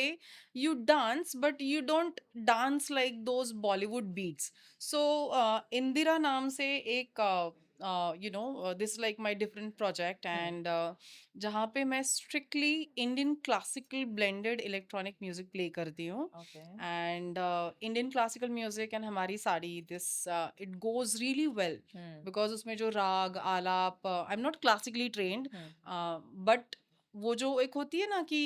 you dance, but you don't dance like those Bollywood beats. So Indira नाम से एक this like my different project, and जहाँ पे मैं strictly Indian classical blended electronic music play करती हूँ। Okay. And Indian classical music and हमारी sari, this it goes really well, because उसमें जो raga alap, I am not classically trained, but वो जो एक होती है ना कि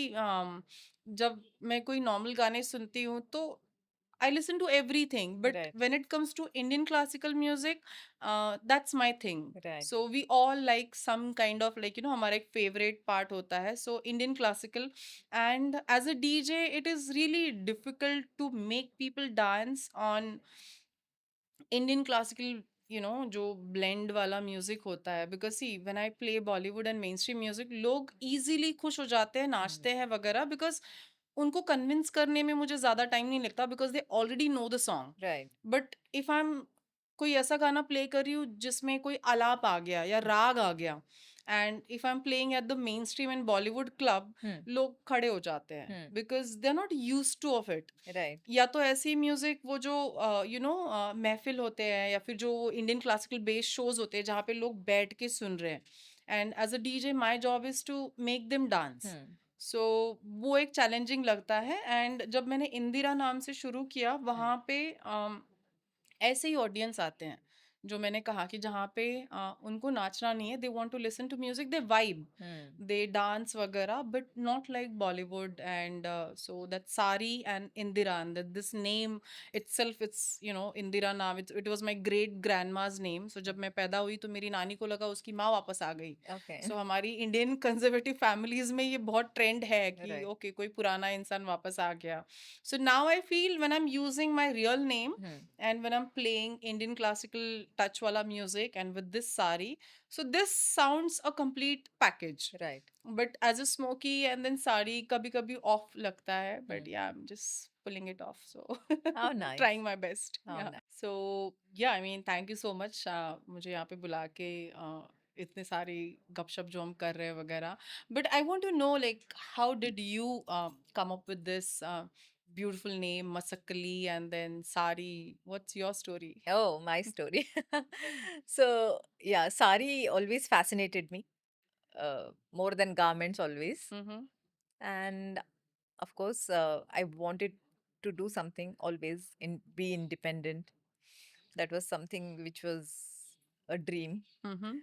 जब मैं कोई नॉर्मल गाने सुनती हूँ तो I listen to everything, but right, when it comes to Indian classical music, that's my thing. Right. So we all like some kind of like हमारा एक फेवरेट पार्ट होता है, so Indian classical. And as a DJ it is really difficult to make people dance on Indian classical, जो blend वाला music होता है, because see when I play Bollywood and mainstream music, लोग easily खुश हो जाते हैं, नाचते हैं वगैरह, बिकॉज उनको कन्विंस करने में मुझे ज्यादा टाइम नहीं लगता, because they already know the song. Right. But if I M कोई ऐसा गाना प्ले कर रही हूँ जिसमें कोई आलाप आ गया या राग आ गया, and if I am playing at the mainstream and Bollywood club, लोग खड़े हो जाते हैं, because they are not use to of it. Right. या तो ऐसी म्यूजिक, वो जो महफिल होते हैं, या फिर जो इंडियन क्लासिकल बेस्ड शोज होते हैं जहाँ पे लोग बैठ के सुन रहे हैं, and as a DJ my job is to make them dance. So वो एक चैलेंजिंग लगता है। एंड जब मैंने इंदिरा नाम से शुरू किया, वहाँ पे ऐसे ही ऑडियंस आते हैं, जो मैंने कहा कि जहाँ पे उनको नाचना नहीं है, they want to listen to music, they vibe, they dance वगैरह, but not like Bollywood. And so that sari and Indira, and this name itself, it's Indira नाम, it was my great grandma's name. So जब मैं पैदा हुई तो मेरी नानी को लगा उसकी माँ वापस आ गई। ओके। सो हमारी इंडियन कंजर्वेटिव फैमिलीज में ये बहुत ट्रेंड है कि राइट। ओके, कोई पुराना इंसान वापस आ गया। So now I feel when I'm using my real name and when I'm playing Indian classical touch wala music and with this sari, so this sounds a complete package. Right. But as a smoky and then sari kabhi kabhi off lagta hai, but yeah, I'm just pulling it off. So how nice. trying my best. How Yeah. Nice. So yeah, I mean, thank you so much. मुझे यहाँ पे बुला के इतने सारी गपशप जो हम कर रहे हैं वगैरह, but I want to know, like, how did you come up with this beautiful name Masakali and then Sari? What's your story? Oh, my story. So, yeah, sari always fascinated me, more than garments always. Mm-hmm. And of course, I wanted to do something always be independent. That was something which was a dream. Mm-hmm.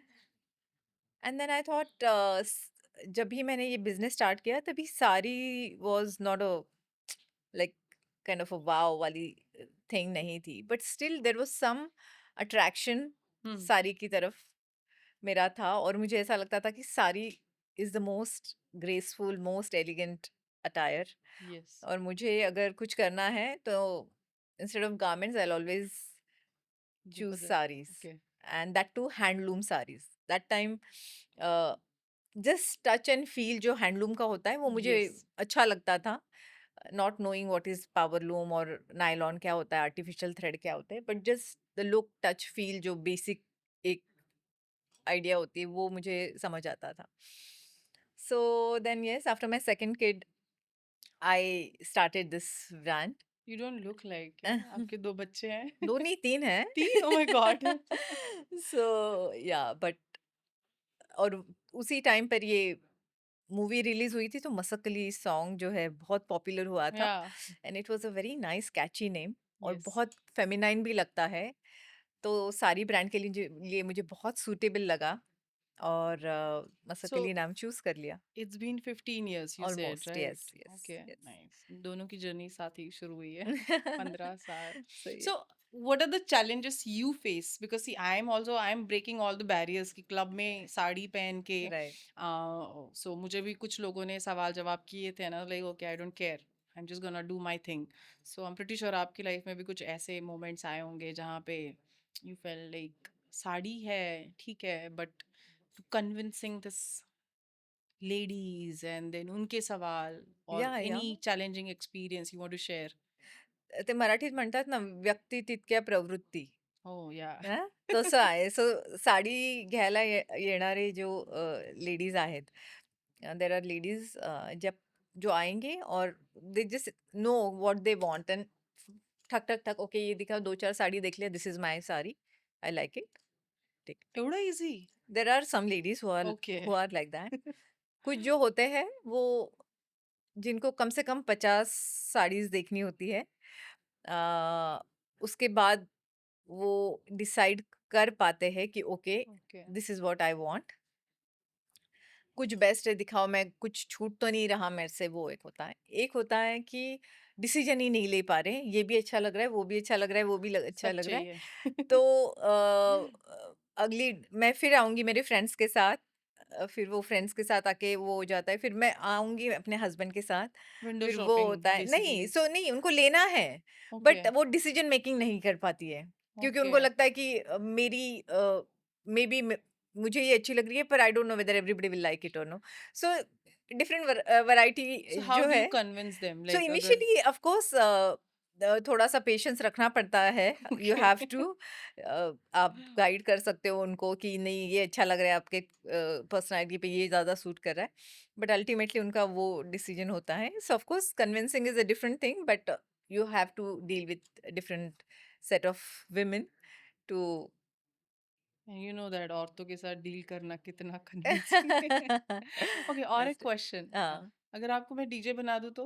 And then I thought, जब भी मैंने ये business start किया, तभी sari was not a like kind of a wow वाली thing नहीं थी, but still there was some attraction Hmm. Sari की तरफ मेरा था, और मुझे ऐसा लगता था कि sari is the most graceful, most elegant attire, Yes. और मुझे अगर कुछ करना है तो instead of garments I'll always Go for choose the saris, okay. and that too handloom saris. That time just touch and feel जो हैंडलूम का होता है वो मुझे Yes. अच्छा लगता था, not knowing what is powerloom और नायलॉन क्या होता है, आर्टिफिशियल थ्रेड क्या होता है, but just the look touch feel जो बेसिक एक आइडिया होती है वो मुझे समझ आता था. So then yes, after my second kid I started this brand. You don't look like है. आपके दो बच्चे हैं. दो नहीं, तीन है. तीन? Oh my God. सो या बट, और उसी टाइम पर ये मूवी रिलीज हुई थी तो मसकली सॉन्ग जो है बहुत पॉपुलर हुआ था, Yeah. And it was a very nice catchy name, और Yes. बहुत फेमिनाइन भी लगता है, तो सारी ब्रांड के लिए मुझे बहुत सूटेबल लगा, और So मसकली नाम चूज कर लिया. it's been 15 years, you said, almost, right? Yes yes Okay, yes. nice. दोनों की जर्नी साथ ही शुरू हुई है. 15 साल. सही है. So, what are the challenges you face? Because see, I'm breaking all the barriers कि क्लब में साड़ी पहन के, राइट. so मुझे भी कुछ लोगों ने सवाल जवाब किए थे ना, like okay, I don't care. I'm just gonna do my thing. So I'm pretty sure आपकी लाइफ में भी कुछ ऐसे moments आए होंगे जहाँ पे you felt like साड़ी है ठीक है, but convincing this ladies and then unke sawal, or या any challenging experience you want to share? ते मराठीत म्हणतात ना, व्यक्ती तितक्या प्रवृत्ती. हो या. हां, तसं आहे. सो साडी घ्यायला येणारे जो लेडीज आहेत, देयर आर लेडीज जब जो आएँगे और they just know what they want and ठक, ठक, ठक, ओके ये दिखा 2-4 साड़ी देख लिया, this is my sari, I like it, ठीक। एवढं easy? There are some ladies okay. Who are like that. कुछ जो होते हैं वो जिनको कम से कम 50 साड़ीज़ देखनी होती है। उसके बाद वो डिसाइड कर पाते हैं कि okay okay. This is what I want, कुछ बेस्ट है दिखाओ, मैं कुछ छूट तो नहीं रहा मेरे से, वो एक होता है। एक होता है कि डिसीजन ही नहीं ले पा रहे हैं, ये भी अच्छा लग रहा है, वो भी अच्छा लग रहा है, वो भी अच्छा सब लग रहा है। चाहिए. तो अगली मैं फिर आऊंगी मेरे फ्रेंड्स के साथ, फिर वो फ्रेंड्स के साथ आके वो हो जाता है, फिर मैं आऊंगी अपने हस्बैंड के साथ, विंडो फिर वो शॉपिंग होता है नहीं, बेसिकली. सो नहीं उनको लेना है, ओके. बट वो डिसीजन मेकिंग नहीं कर पाती है, क्योंकि ओके. उनको लगता है कि मेरी मे बी मुझे ये अच्छी लग रही है, पर I don't know whether everybody will like it और no. So different so variety how जो डू है। You convince them, so like अगर. इनिशियली ऑफ कोर्स थोड़ा सा पेशेंस रखना पड़ता है, यू ओके. Have to. आप गाइड कर सकते हो उनको कि नहीं ये अच्छा लग रहा है, आपके पर्सनालिटी पे ये ज़्यादा सूट कर रहा है, बट अल्टीमेटली उनका वो डिसीजन होता है। So of course convincing is a different thing, but you have to deal with different set of women to you know that औरतों के साथ डील करना कितना कन्विंसिंग है. ओके, और एक That's it. क्वेश्चन. हाँ। अगर आपको मैं डीजे बना दूं तो?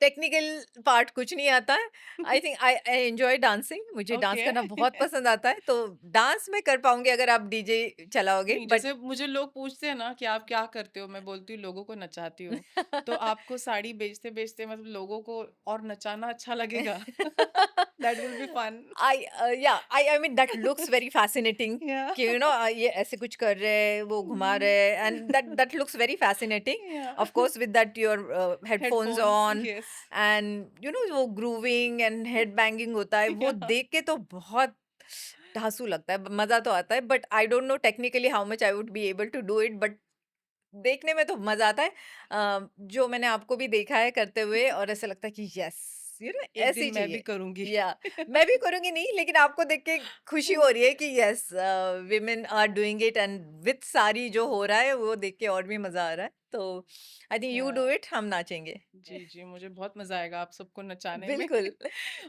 टेक्निकल पार्ट कुछ नहीं आता है। I think I I enjoy dancing, मुझे डांस ओके. करना बहुत पसंद आता है, तो डांस मैं कर पाऊँगी अगर आप डीजे चलाओगे, नहीं, बट जैसे मुझे लोग पूछते हैं ना कि आप क्या करते हो, मैं बोलती हूँ लोगों को नचाती हूँ. तो आपको साड़ी बेचते-बेचते मतलब लोगों को और नचाना अच्छा लगेगा. That will be fun. I mean that looks very fascinating yeah. कि ये ऐसे कुछ कर रहे हैं, वो घुमा रहे हैं, and that looks very fascinating। या. Of course with that your headphones headphones, on, yes. And वो ग्रूविंग एंड हेड बैंगिंग होता है, वो या. देख के तो बहुत धांसू लगता है, मजा तो आता है, but I don't know technically how much I would be able to do it, but देखने में तो मजा आता है। जो मैंने आपको भी देखा है करते हुए, और ऐसा लगता है कि यस एक दिन ऐसी मैं भी चाहिए। करूँगी. या मैं भी करूंगी नहीं, लेकिन आपको देख के खुशी हो रही है कि yes women are doing it, and with sari जो हो रहा है वो देख के और भी मजा आ रहा है, तो आई थिंक यू या. डू इट, हम नाचेंगे। जी, जी, मुझे बहुत मज़ा आएगा आप सबको नचाने में. बिल्कुल।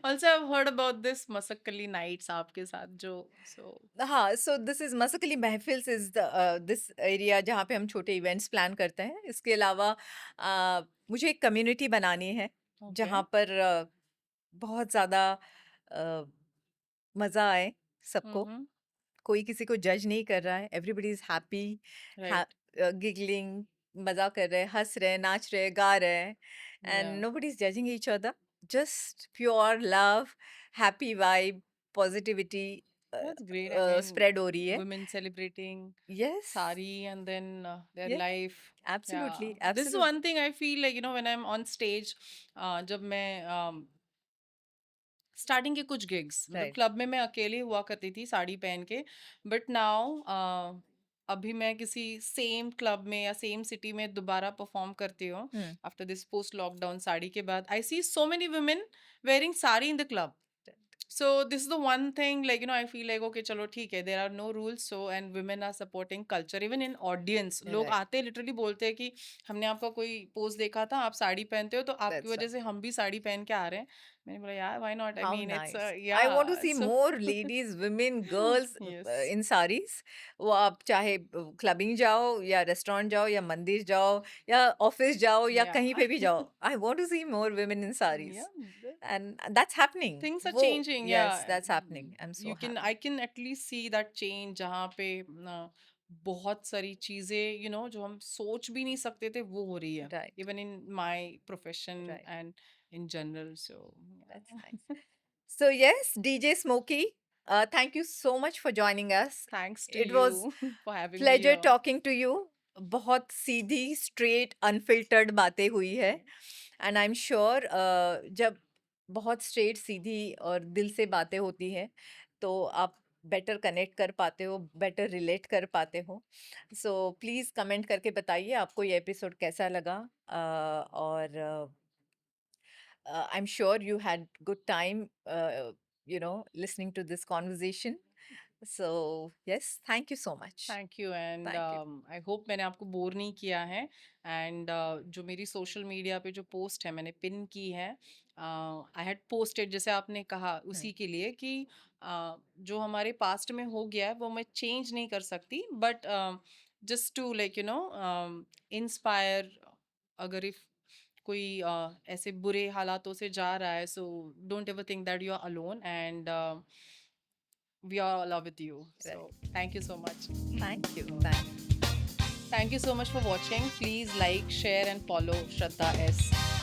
Also I have heard about this Masakali nights आपके साथ जो. सो. हाँ, सो दिस इज़ मसकली महफ़िल्स इज़ दिस एरिया जहाँ पे हम छोटे इवेंट्स प्लान करते हैं। इसके अलावा मुझे एक कम्युनिटी बनानी है, ओके. जहाँ पर बहुत ज़्यादा अ, मज़ा आए हुँ, सबको। हुँ. कोई किसी को जज नहीं कर रहा है, everybody is happy, right. Giggling, मज़ा कर रहे हैं, हँस रहे हैं, नाच रहे हैं, गा रहे हैं, या. And nobody is judging each other. Just pure love, happy vibe, positivity That's great. I mean, spread हो रही है। women celebrating Yes, sari and then their yeah, life. Yeah. absolutely, This is absolutely. one thing I feel like, when I'm on stage, जब मैं starting के कुछ gigs मतलब Right. Club में मैं अकेले हुआ करती थी साड़ी पहन के. बट नाउ अभी मैं किसी सेम क्लब में या सेम सिटी में दोबारा परफॉर्म करती हूँ Hmm. After this post lockdown sari के बाद. I see so many women wearing sari in the club. So this is the one thing, like, I feel like, okay, चलो ठीक है, there are no rules, so and women are supporting culture even in audience. लोग Right. आते literally बोलते हैं कि हमने आपका कोई पोस्ट देखा था, आप साड़ी पहनते हो, तो आपकी That's वजह right. से हम भी साड़ी पहन के आ रहे हैं. मैंने बोला यार why not, I How mean it's nice. I want to yeah, see so more ladies, women, girls yes. in saris. वो आप चाहे क्लबिंग जाओ या रेस्टोरेंट जाओ या मंदिर जाओ या ऑफिस जाओ या Yeah. कहीं पे भी जाओ, I want to see more women in saris. Yeah, And that's happening. things are वो changing. yes, Yeah. that's happening. I'm so You can, happy. I can at least see that change जहाँ पे बहुत सारी चीजें जो हम सोच भी नहीं सकते थे वो हो रही है. Right, even in my profession right. And in general. So That's nice. So yes, DJ Smokey, thank you so much for joining us. Thanks to It you was for having me pleasure here. talking to you. बहुत सीधी, straight, unfiltered बातें हुई है, and I am sure जब बहुत straight, सीधी और दिल से बातें होती हैं, तो आप बेटर कनेक्ट कर पाते हो, बेटर रिलेट कर पाते हो। सो प्लीज़ कमेंट करके बताइए आपको ये एपिसोड कैसा लगा, और I'm sure you had good time, listening to this conversation. So, yes, thank you so much. Thank you and Thank you. I hope मैंने आपको बोर नहीं किया है एंड जो मेरी सोशल मीडिया पे जो पोस्ट है मैंने पिन की है आई हैड पोस्टेड जैसे आपने कहा उसी के लिए कि जो हमारे पास्ट में हो गया है वो मैं चेंज नहीं कर सकती but just to like inspire अगर इफ कोई ऐसे बुरे हालातों से जा रहा है so don't ever think that you are alone and we are all love with you. So Right. thank you so much. Thank you. Thank you. Thank you so much for watching. Please like, share, and follow Shraddha S.